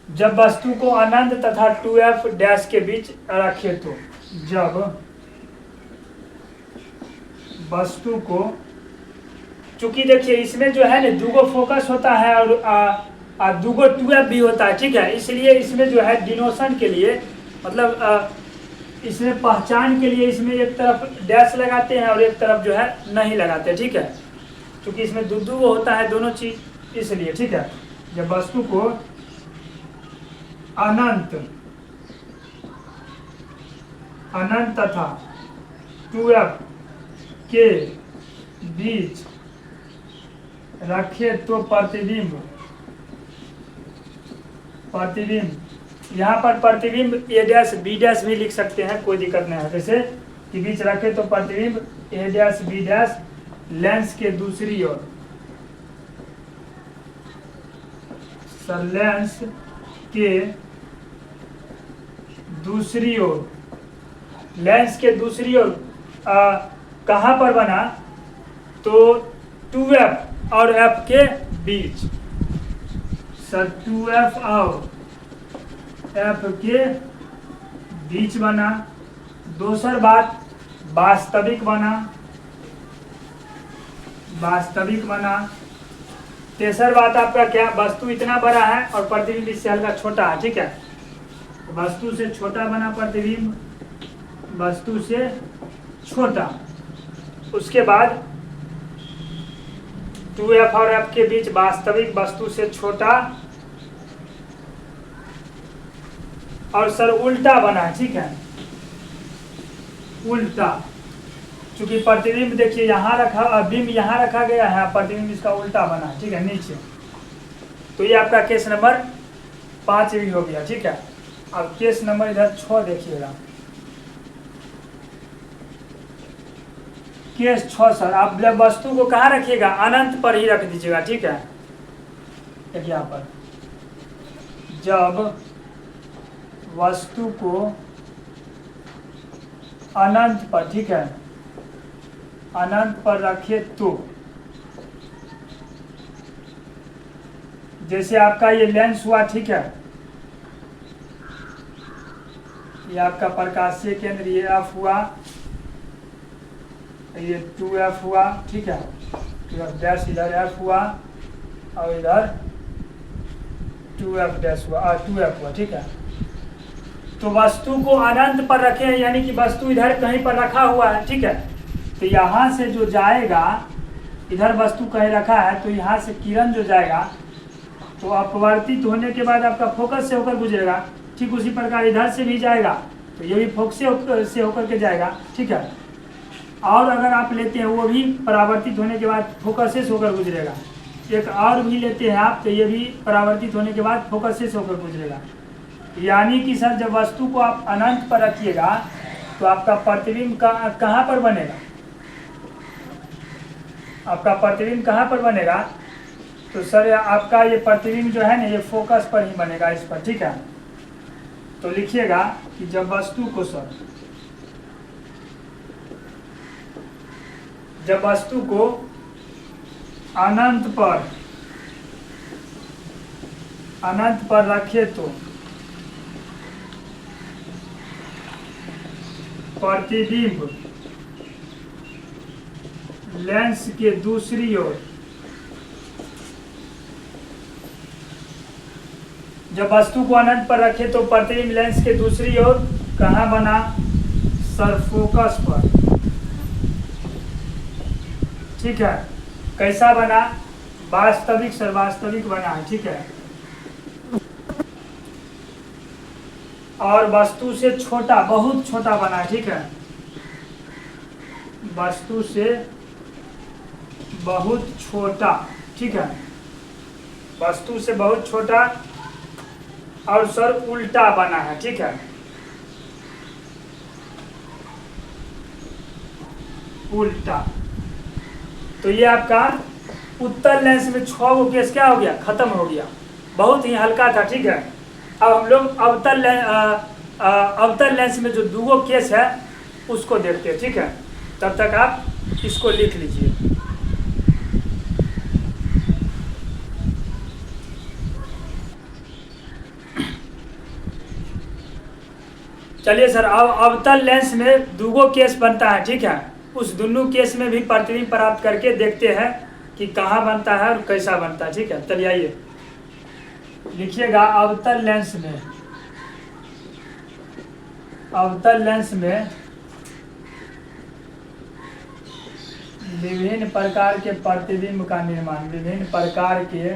जब वस्तु को अनंत तथा 2f डैश के बीच रखे तो, जब वस्तु को, चूंकि देखिए इसमें जो है ना दूगो फोकस होता है और दूगो 2f भी होता है। ठीक है, इसलिए इसमें जो है डिनोशन के लिए, मतलब इसमें पहचान के लिए इसमें एक तरफ डैश लगाते हैं और एक तरफ जो है नहीं लगाते। ठीक है, क्योंकि इसमें दो होता है दोनों चीज, इसलिए। ठीक है, जब वस्तु को अनंत तथा 2f के बीच रखे तो प्रतिबिंब यहाँ पर प्रतिबिंब ए डैश बी डैश भी लिख सकते हैं, कोई दिक्कत नहीं है। जैसे कि बीच रखे तो प्रतिबिंब ए डैश बी डैश लेंस के दूसरी ओर, लेंस के दूसरी ओर, लेंस के दूसरी ओर कहाँ पर बना, तो 2f और f के बीच, सर 2f और f के बीच बना। दूसर बात वास्तविक बना। तेसर बात आपका क्या, वस्तु इतना बड़ा है और प्रतिबिंब इससे हल्का छोटा है। ठीक है, वस्तु से छोटा बना प्रतिबिंब, वस्तु से छोटा। उसके बाद 2f और f के बीच वास्तविक वस्तु से छोटा, और सर उल्टा बना। ठीक है, उल्टा, चूंकि प्रतिबिंब देखिए यहाँ रखा, बिंब यहाँ रखा गया है, प्रतिबिंब इसका उल्टा बना। ठीक है, नीचे। तो ये आपका केस नंबर 5 भी हो गया। ठीक है, अब केस नंबर इधर 6 देखिएगा। केस 6 सर, आप वस्तु को कहाँ रखिएगा, अनंत पर ही रख दीजिएगा। ठीक है, देखिए यहाँ पर, जब वस्तु को अनंत पर, ठीक है, अनंत पर रखे तो जैसे आपका ये लेंस हुआ, ठीक है, ये आपका प्रकाशीय केंद्र ये F हुआ, ये 2F हुआ, ठीक है, 2F डैश इधर F हुआ और इधर 2F डैश हुआ और 2F हुआ, ठीक है। तो वस्तु को अनंत पर रखे हैं, यानी कि वस्तु इधर कहीं पर रखा हुआ है, ठीक है। तो यहाँ से जो जाएगा, इधर वस्तु कहीं रखा है, तो यहाँ से किरण जो जाएगा तो अपवर्तित होने के बाद आपका फोकस से होकर गुजरेगा। ठीक उसी प्रकार इधर से भी जाएगा तो ये भी फोकस से होकर के जाएगा, ठीक है। और अगर आप लेते हैं वो भी परावर्तित होने के बाद फोकस से होकर गुजरेगा। एक और भी लेते हैं आप तो ये भी परावर्तित होने के बाद फोकस से होकर गुजरेगा। यानी कि सर जब वस्तु को आप अनंत पर रखिएगा तो आपका प्रतिबिंब कहाँ पर बनेगा, आपका प्रतिबिंब कहाँ पर बनेगा? तो सर आपका ये प्रतिबिंब जो है ना ये फोकस पर ही बनेगा, इस पर, ठीक है। तो लिखिएगा कि जब वस्तु को सर, जब वस्तु को अनंत पर रखे तो प्रतिबिंब लेंस के दूसरी ओर, जब वस्तु को अनंत पर रखे तो प्रतिबिंब लेंस के दूसरी ओर कहाँ बना? सर फोकस पर, ठीक है। कैसा बना? वास्तविक, सर वास्तविक बना है, ठीक है। और वस्तु से छोटा, बहुत छोटा बना है, ठीक है। वस्तु से बहुत छोटा, ठीक है, वस्तु से बहुत छोटा और सर उल्टा बना है, ठीक है, उल्टा। तो ये आपका उत्तल लेंस में 6 गो केस क्या हो गया? खत्म हो गया। बहुत ही हल्का था, ठीक है। अब हम लोग अवतल लेंस में जो 2 गो केस है उसको देखते हैं, ठीक है। तब तक आप इसको लिख लीजिए। चलिए सर, अब अवतल लेंस में 2 गो केस बनता है, ठीक है। उस दोनों केस में भी प्रतिबिंब प्राप्त करके देखते हैं कि कहाँ बनता है और कैसा बनता है, ठीक है। चलिए आइए लिखिएगा अवतल लेंस में, अवतल लेंस में विभिन्न प्रकार के प्रतिबिंब का निर्माण, विभिन्न प्रकार के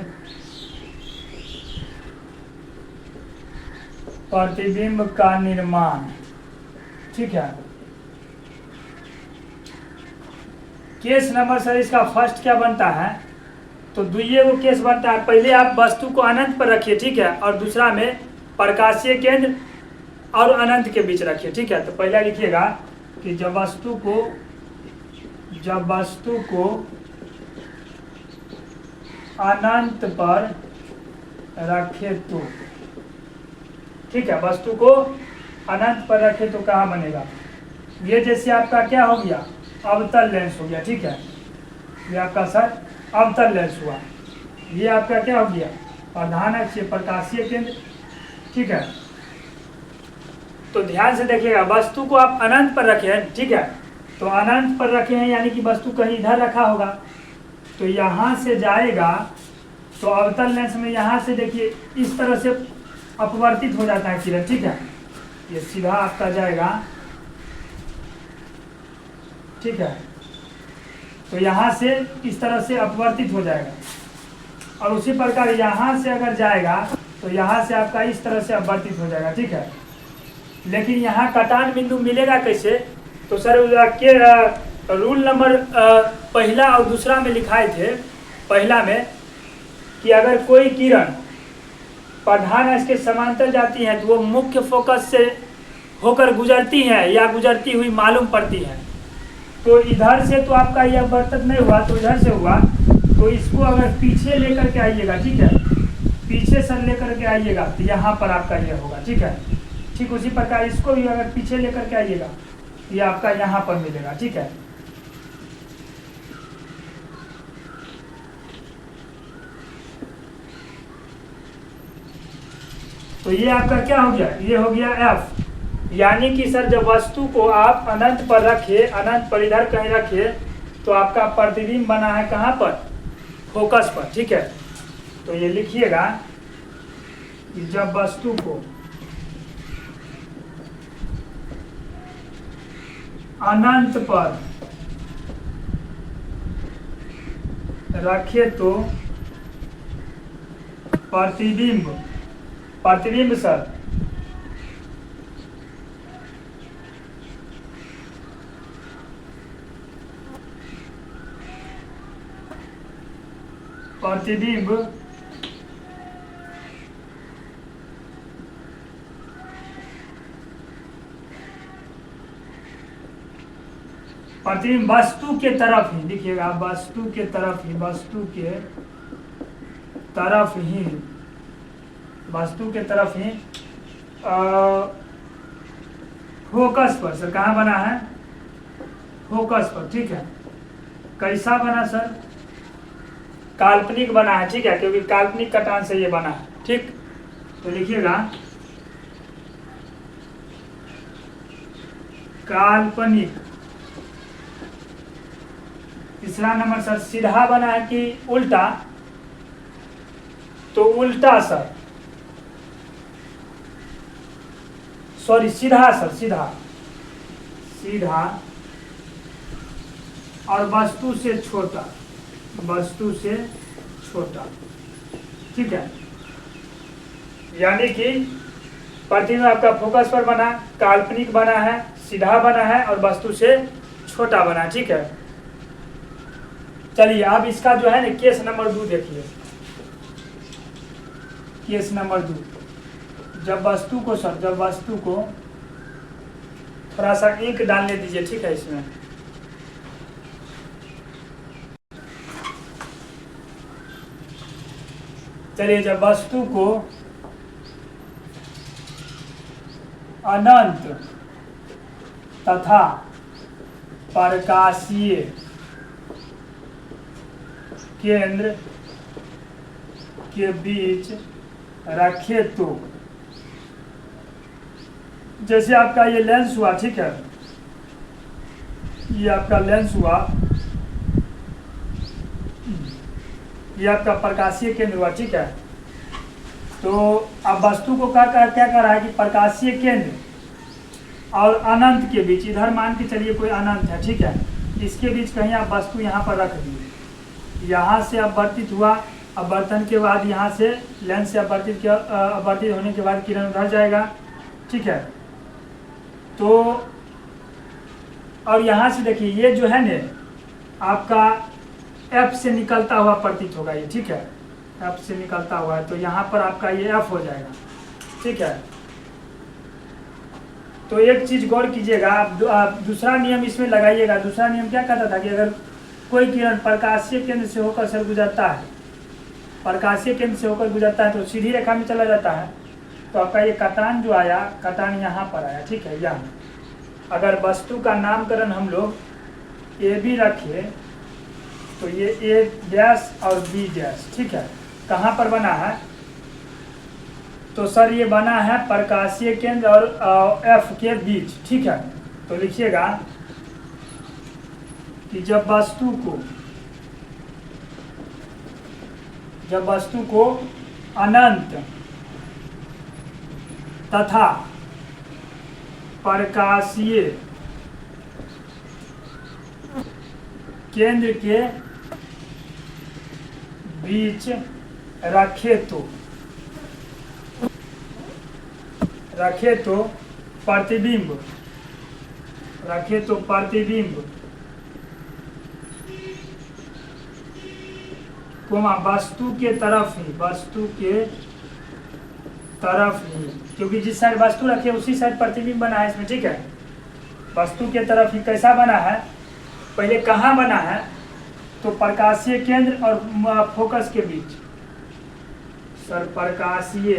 प्रतिबिंब का निर्माण, ठीक है। केस नंबर सर इसका फर्स्ट क्या बनता है? तो 2 गो केस बनता है। पहले आप वस्तु को अनंत पर रखिए, ठीक है, और दूसरा में प्रकाशीय केंद्र और अनंत के बीच रखिए, ठीक है। तो पहला लिखिएगा कि जब वस्तु को अनंत पर रखे तो, ठीक है, वस्तु को अनंत पर रखे तो कहाँ बनेगा? ये जैसे आपका क्या हो गया? अवतल लेंस हो गया, ठीक है। ये आपका सर अवतल लेंस हुआ। ये आपका क्या हो गया? प्रधान अक्ष प्रकाशीय केंद्र, ठीक है। तो ध्यान से देखिएगा, वस्तु को आप अनंत पर रखे हैं, ठीक है। तो अनंत पर रखे हैं यानी कि वस्तु कहीं इधर रखा होगा, तो यहाँ से जाएगा तो अवतल लेंस में यहाँ से देखिए इस तरह से अपवर्तित हो जाता है किरण, ठीक है। ये सीधा आपका जाएगा, ठीक है। तो यहाँ से इस तरह से अपवर्तित हो जाएगा और उसी प्रकार यहाँ से अगर जाएगा तो यहाँ से आपका इस तरह से अपवर्तित हो जाएगा, ठीक है। लेकिन यहाँ कटान बिंदु मिलेगा कैसे? तो सर के रूल नंबर पहला और दूसरा में लिखाए थे। पहला में कि अगर कोई किरण प्रधान अक्ष के समांतर जाती है तो वो मुख्य फोकस से होकर गुजरती है या गुजरती हुई मालूम पड़ती है। तो इधर से तो आपका यह अपवर्तन नहीं हुआ, तो इधर से हुआ, तो इसको अगर पीछे लेकर के आइएगा, ठीक है, पीछे सर लेकर के आइएगा तो यहाँ पर आपका यह होगा, ठीक है। ठीक उसी प्रकार इसको भी अगर पीछे लेकर के आइएगा तो ये आपका यहाँ पर मिलेगा, ठीक है। तो ये आपका क्या हो गया, ये हो गया एफ। यानी कि सर जब वस्तु को आप अनंत पर रखे, अनंत पर इधर कहीं रखे, तो आपका प्रतिबिंब बना है कहाँ पर, फोकस पर। ठीक है, तो ये लिखिएगा कि जब वस्तु को अनंत पर रखे तो प्रतिबिंब, प्रतिबिंब सर प्रतिबिंब प्रतिबिंब वस्तु के तरफ ही, देखिएगा वस्तु के तरफ ही, वस्तु के तरफ ही, वस्तु के तरफ ही फोकस पर। सर कहाँ बना है, फोकस पर। ठीक है, कैसा बना सर, काल्पनिक बना है। ठीक है, क्योंकि काल्पनिक कटान से ये बना है। ठीक, तो लिखिएगा काल्पनिक। तीसरा नंबर सर सीधा बना है कि उल्टा, तो उल्टा सर, सॉरी सीधा सर, सीधा, सीधा और वस्तु से छोटा, वस्तु से छोटा। ठीक है, यानी कि प्रतिबिंब आपका फोकस पर बना, काल्पनिक बना है, सीधा बना है और वस्तु से छोटा बना। ठीक है, चलिए अब इसका जो है ना केस नंबर 2 देखिए। केस नंबर 2, जब वस्तु को सर, जब वस्तु को थोड़ा सा इंक डालने दीजिए। ठीक है, इसमें चलिए, जब वस्तु को अनंत तथा प्रकाशीय केंद्र के बीच रखे तो, जैसे आपका ये लेंस हुआ। ठीक है, ये आपका लेंस हुआ, ये आपका प्रकाशीय केंद्र हुआ। ठीक है, तो अब वस्तु को क्या कर रहा है कि प्रकाशीय केंद्र और अनंत के बीच, इधर मान के चलिए कोई अनंत है। ठीक है, इसके बीच कहीं आप वस्तु यहाँ पर रख दिए, यहाँ से अपवर्तित हुआ, अपवर्तन के बाद यहाँ से लेंस से अपवर्तित होने के बाद किरण उधर जाएगा। ठीक है, तो और यहाँ से देखिए ये जो है ना आपका एफ से निकलता हुआ प्रतीत होगा ये। ठीक है, एफ से निकलता हुआ है, तो यहाँ पर आपका ये एफ हो जाएगा। ठीक है, तो एक चीज गौर कीजिएगा, आप दूसरा नियम इसमें लगाइएगा। दूसरा नियम क्या कहता था कि अगर कोई किरण प्रकाशीय केंद्र से होकर सर गुजरता है, प्रकाशीय केंद्र से होकर गुजरता है तो सीधी रेखा में चला जाता है, तो आपका ये कटान जो आया, कटान यहाँ पर आया। ठीक है, यहाँ अगर वस्तु का नामकरण हम लोग ए बी रखें तो ये ए डैश और बी डैश। ठीक है, कहाँ पर बना है, तो सर ये बना है प्रकाशीय केंद्र और एफ के बीच। ठीक है, तो लिखिएगा कि जब वस्तु को अनंत तथा प्रकाशीय केंद्र के बीच रखे तो प्रतिबिंब कोमा वस्तु के तरफ ही, क्योंकि जिस साइड वस्तु रखे उसी साइड प्रतिबिंब बना है इसमें। ठीक है, वस्तु के तरफ ही कैसा बना है, पहले कहाँ बना है, तो प्रकाशीय केंद्र और फोकस के बीच। सर प्रकाशीय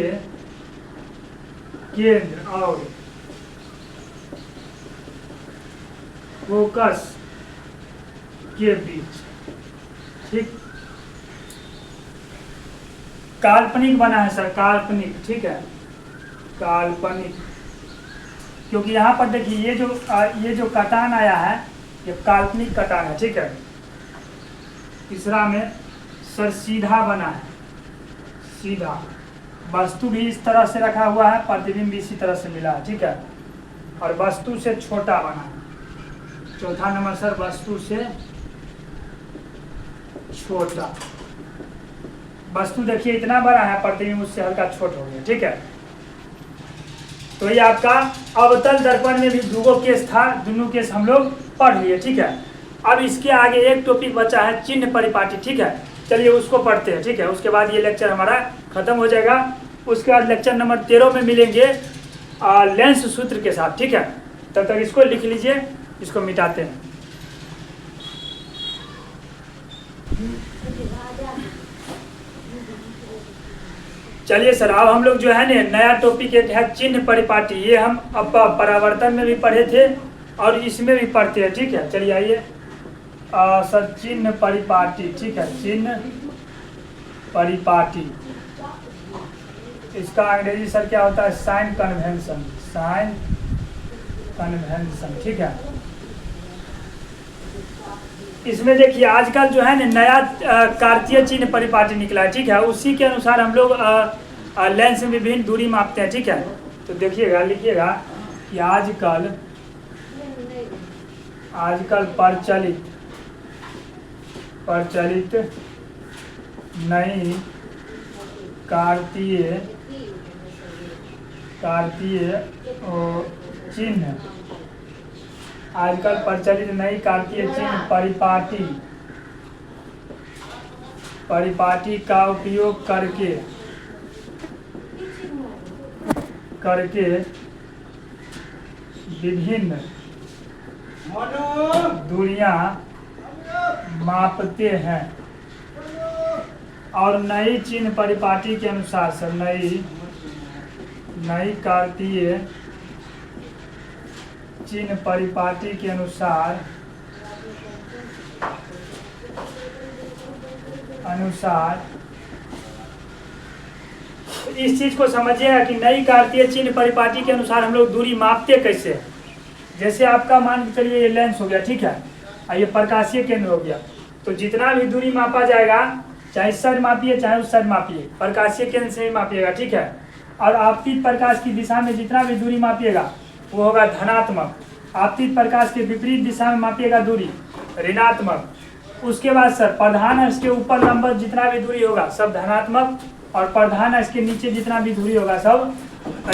केंद्र और फोकस के बीच। ठीक, काल्पनिक बना है सर, काल्पनिक। ठीक है, काल्पनिक, क्योंकि यहाँ पर देखिए ये जो कटान आया है ये काल्पनिक कटान है, ठीक है। तीसरा में सर सीधा बना है, सीधा, वस्तु भी इस तरह से रखा हुआ है, प्रतिबिंब भी इसी तरह से मिला है, ठीक है, और वस्तु से छोटा बना है। चौथा नंबर सर वस्तु से छोटा, वस्तु देखिए इतना बड़ा है, प्रतिबिंब उससे हल्का छोटा हो गया, ठीक है। तो ये आपका अवतल दर्पण में भी दो केस था, दोनों केस हम लोग पढ़ लिए, ठीक है। अब इसके आगे एक टॉपिक बचा है चिन्ह परिपाटी, ठीक है। चलिए उसको पढ़ते हैं, ठीक है। उसके बाद ये लेक्चर हमारा खत्म हो जाएगा। उसके बाद लेक्चर नंबर 13 में मिलेंगे लेंस सूत्र के साथ, ठीक है। तब तक इसको लिख लीजिए, इसको मिटाते हैं। चलिए सर, अब हम लोग जो है ना नया टॉपिक एक है चिन्ह परिपाटी। ये हम अब परावर्तन में भी पढ़े थे और इसमें भी पढ़ते हैं, ठीक है। चलिए आइए सर, चिन्ह परिपाटी, ठीक है, चिन्ह परिपाटी, इसका अंग्रेजी सर क्या होता है? साइन कन्वेंशन, साइन कन्वेंशन, ठीक है। इसमें देखिए आजकल जो है ना नया कार्तीय चिन्ह परिपाटी निकला है, ठीक है। उसी के अनुसार हम लोग लेंस में विभिन्न दूरी मापते हैं, ठीक है। तो देखिएगा, लिखिएगा कि आजकल प्रचलित नई कार्तीय चिन्ह, आजकल प्रचलित नई कार्तीय चिन्ह परिपाटी का उपयोग करके विभिन्न दूरियां मापते हैं और नई चिन्ह परिपाटी के अनुसार सर नई कार्तीय चिन्ह परिपाटी के अनुसार इस चीज को समझिएगा कि नई कार्तीय चिन्ह परिपाटी के अनुसार हम लोग दूरी मापते कैसे हैं। जैसे आपका मान के चलिए ये लेंस हो गया, ठीक है, और ये प्रकाशीय केंद्र हो गया, तो जितना भी दूरी मापा जाएगा, चाहे इस साइड मापिए चाहे उस साइड मापिए, प्रकाशीय केंद्र से ही मापिएगा, ठीक है। और आपतित प्रकाश की दिशा में जितना भी दूरी मापिएगा वो होगा धनात्मक, आपतित प्रकाश के विपरीत दिशा में मापिएगा दूरी ऋणात्मक। उसके बाद सर प्रधान अक्ष के ऊपर लंबवत जितना भी दूरी होगा सब धनात्मक, और प्रधान अक्ष के नीचे जितना भी दूरी होगा सब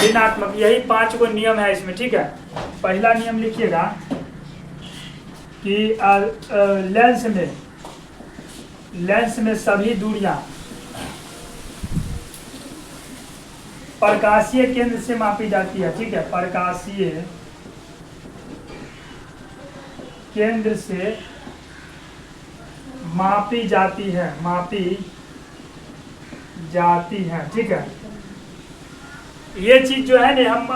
ऋणात्मक। यही 5 को नियम है इसमें, ठीक है। पहला नियम लिखिएगा कि लेंस में सभी दूरियां प्रकाशीय केंद्र से मापी जाती है, ठीक है, प्रकाशीय केंद्र से मापी जाती है, ठीक है। ये चीज जो है ना हम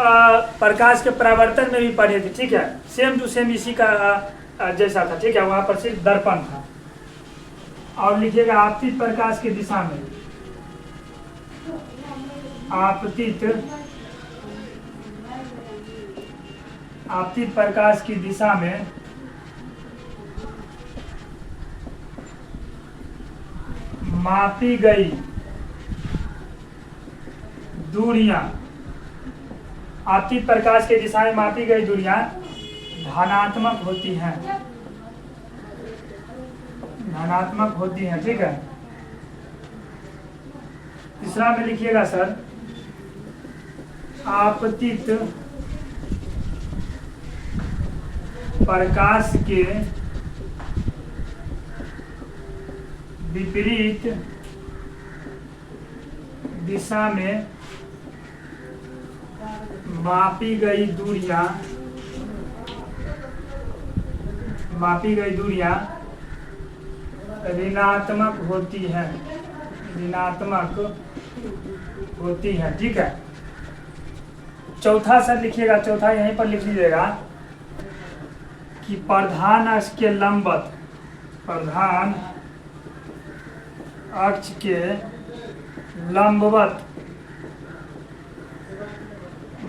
प्रकाश के परावर्तन में भी पढ़े थे, ठीक है, सेम टू सेम इसी का जैसा था, ठीक है। वहां पर सिर्फ दर्पण था। और लिखिएगा आपतित प्रकाश की दिशा में, आपतित प्रकाश की दिशा में मापी गई दूरियां, आपतित प्रकाश के दिशा में मापी गई दूरियां धनात्मक होती हैं, ठीक है। तीसरा में लिखिएगा सर आपतित प्रकाश के विपरीत दिशा में मापी गई दूरियां ऋणात्मक होती हैं, ठीक है। चौथा सर लिखिएगा, चौथा यहीं पर लिख लीजिएगा कि प्रधान अक्ष के लंबवत, प्रधान अक्ष के लंबवत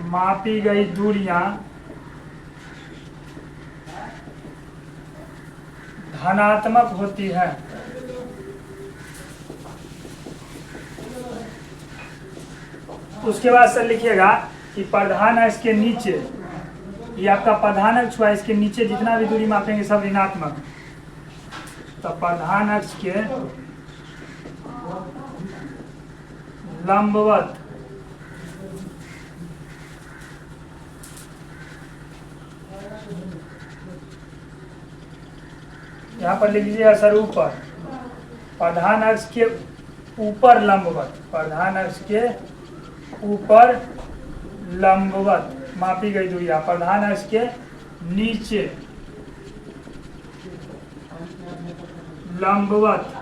मापी गई दूरियां धनात्मक होती है। उसके बाद सर लिखिएगा कि प्रधान अक्ष के नीचे, ये आपका प्रधान अक्ष हुआ, इसके नीचे जितना भी दूरी मापेंगे सब ऋणात्मक। तो प्रधान अक्ष के लंबवत यहाँ पर लिख लीजिएगा सर ऊपर, प्रधान अक्ष के ऊपर लंबवत, प्रधान अक्ष के ऊपर लंबवत मापी गई दूरी, प्रधान अक्ष के नीचे लंबवत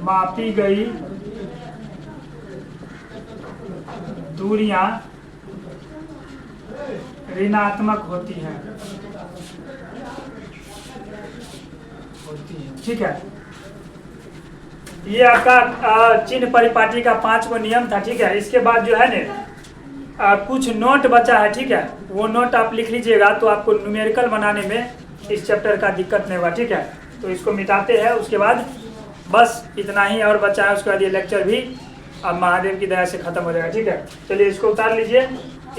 मापी गई दूरियां ऋणात्मक होती हैं। ठीक है, ये आपका चिन्ह परिपाटी का 5 गो नियम था। ठीक है, इसके बाद जो है ना कुछ नोट बचा है। ठीक है, वो नोट आप लिख लीजिएगा तो आपको न्यूमेरिकल बनाने में इस चैप्टर का दिक्कत नहीं होगा। ठीक है, तो इसको मिटाते हैं। उसके बाद बस इतना ही और बचा है। उसके बाद ये लेक्चर भी अब महादेव की दया से खत्म हो जाएगा। ठीक है, चलिए इसको उतार लीजिए।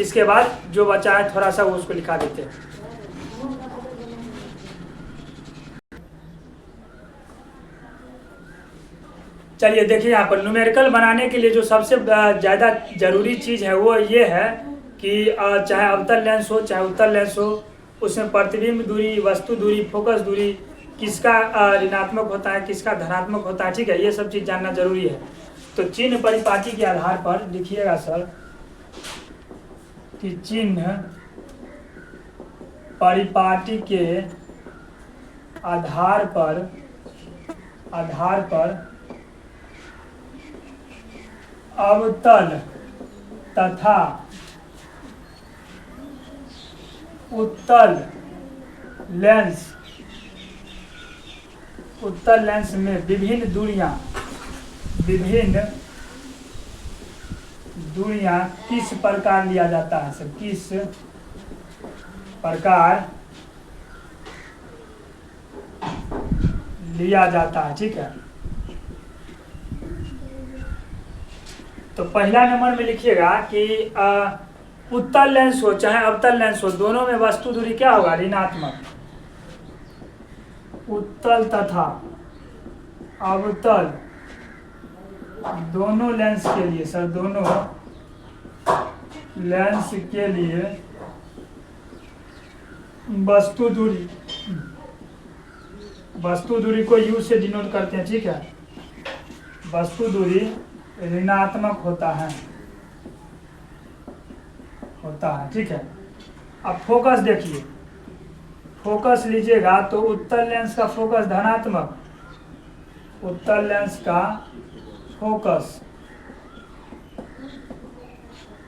इसके बाद जो बचा है थोड़ा सा वो उसको लिखा देते हैं। चलिए देखिए, यहाँ पर न्यूमेरिकल बनाने के लिए जो सबसे ज़्यादा जरूरी चीज़ है वो ये है कि चाहे अवतल लेंस हो चाहे उत्तल लेंस हो, उसमें प्रतिबिंब दूरी, वस्तु दूरी, फोकस दूरी किसका ऋणात्मक होता है, किसका धनात्मक होता है। ठीक है, ये सब चीज़ जानना जरूरी है। तो चिन्ह परिपाटी के आधार पर लिखिएगा सर कि चिन्ह परिपाटी के आधार पर अवतल तथा उत्तल लेंस में विभिन्न दूरियां किस प्रकार लिया जाता है सर, किस प्रकार लिया जाता है। ठीक है, तो पहला नंबर में लिखिएगा कि उत्तल लेंस हो चाहे अवतल लेंस हो, दोनों में वस्तु दूरी क्या होगा, ऋणात्मक। उत्तल तथा अवतल दोनों लेंस के लिए सर, दोनों लेंस के लिए वस्तु दूरी को U से डिनोट करते हैं। ठीक है, वस्तु दूरी ऋणात्मक होता है। ठीक है, अब फोकस देखिए, फोकस लीजिएगा तो उत्तल लेंस का फोकस धनात्मक, उत्तल लेंस का फोकस,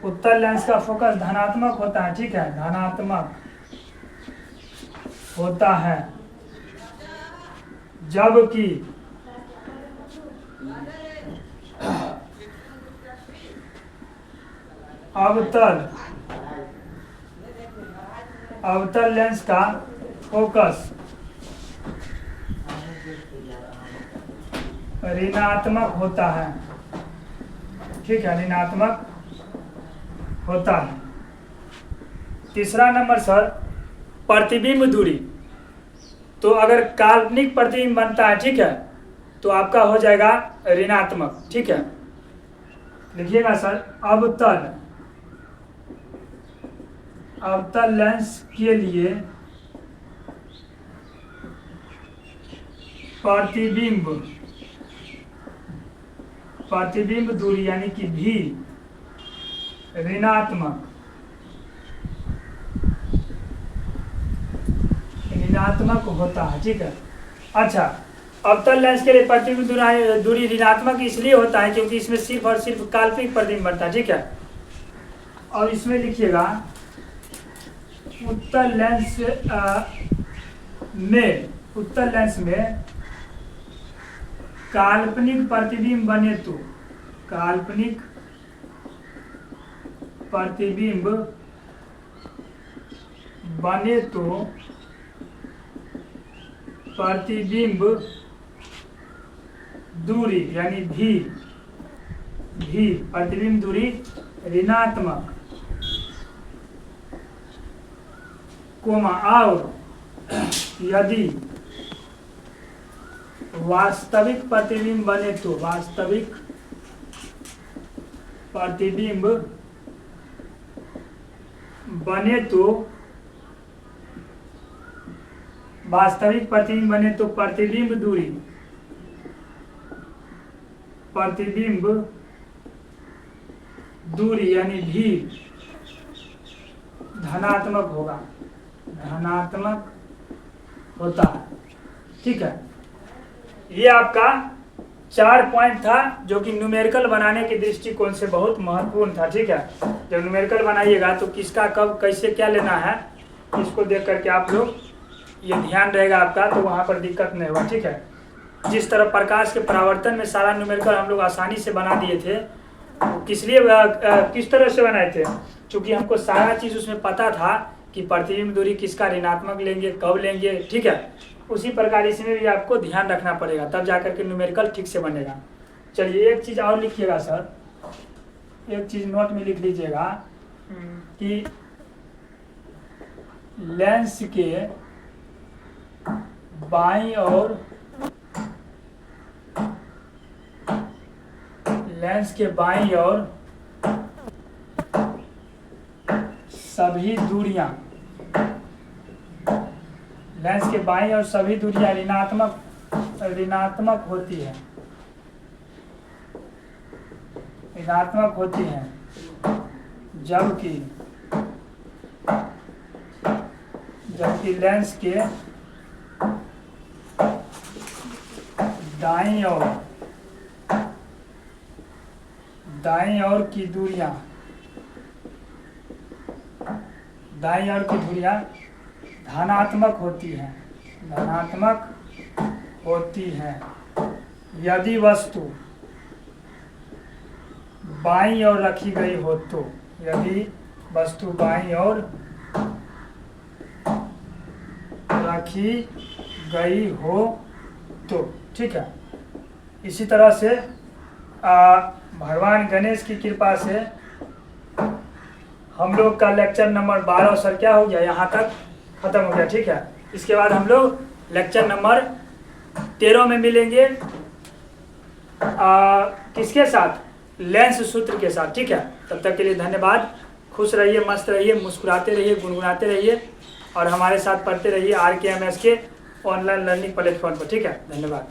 उत्तल लेंस का फोकस धनात्मक होता है। ठीक है, धनात्मक होता है, जबकि अवतल लेंस का फोकस ऋणात्मक होता है। ठीक है, ऋणात्मक होता है। तीसरा नंबर सर, प्रतिबिंब दूरी। तो अगर काल्पनिक प्रतिबिंब बनता है, ठीक है, तो आपका हो जाएगा ऋणात्मक। ठीक है, लिखिएगा सर, अवतल लेंस के लिए प्रतिबिंब दूरी यानी कि भी ऋणात्मक होता है। ठीक है, अच्छा, अवतल लेंस के लिए प्रतिबिंब दूरी ऋणात्मक इसलिए होता है क्योंकि इसमें सिर्फ और सिर्फ काल्पनिक प्रतिबिंब बनता है। ठीक है, और इसमें लिखिएगा उत्तल लेंस में काल्पनिक प्रतिबिंब बने तो काल्पनिक प्रतिबिंब बने तो प्रतिबिंब दूरी यानी भी प्रतिबिंब दूरी ऋणात्मक कोमा और यदि वास्तविक प्रतिबिंब बने तो वास्तविक प्रतिबिंब बने तो वास्तविक प्रतिबिंब बने तो प्रतिबिंब दूरी यानी भी धनात्मक होगा, धनात्मक होता है। ठीक है, ये आपका 4 पॉइंट था जो कि न्यूमेरिकल बनाने के दृष्टिकोण से बहुत महत्वपूर्ण था। ठीक है, जब न्यूमेरिकल बनाइएगा तो किसका कब कैसे क्या लेना है इसको देख करके आप लोग ये ध्यान रहेगा आपका, तो वहाँ पर दिक्कत नहीं होगा। ठीक है, जिस तरह प्रकाश के परावर्तन में सारा न्यूमेरिकल हम लोग आसानी से बना दिए थे, किस लिए किस तरह से बनाए थे, क्योंकि हमको सारा चीज़ उसमें पता था कि प्रतिबिंब दूरी किसका ऋणात्मक लेंगे, कब लेंगे। ठीक है, उसी प्रकार इसमें भी आपको ध्यान रखना पड़ेगा, तब जाकर के न्यूमेरिकल ठीक से बनेगा। चलिए एक चीज़ और लिखिएगा सर, एक चीज़ नोट में लिख लीजिएगा कि लेंस के बाईं और सभी दूरियां लेंस के बाईं और सभी दूरियां ऋणात्मक होती हैं जबकि लेंस के दाईं ओर की दूरियां धनात्मक होती हैं यदि वस्तु बाईं ओर रखी गई हो तो, यदि वस्तु बाईं ओर रखी गई हो तो। ठीक है, इसी तरह से भगवान गणेश की कृपा से हम लोग का लेक्चर नंबर 12 सर क्या हो गया, यहाँ तक खत्म हो गया। ठीक है, इसके बाद हम लोग लेक्चर नंबर 13 में मिलेंगे किसके साथ, लेंस सूत्र के साथ। ठीक है, तब तक के लिए धन्यवाद। खुश रहिए, मस्त रहिए, मुस्कुराते रहिए, गुनगुनाते रहिए और हमारे साथ पढ़ते रहिए RKMS के ऑनलाइन लर्निंग प्लेटफॉर्म पर। ठीक है, धन्यवाद।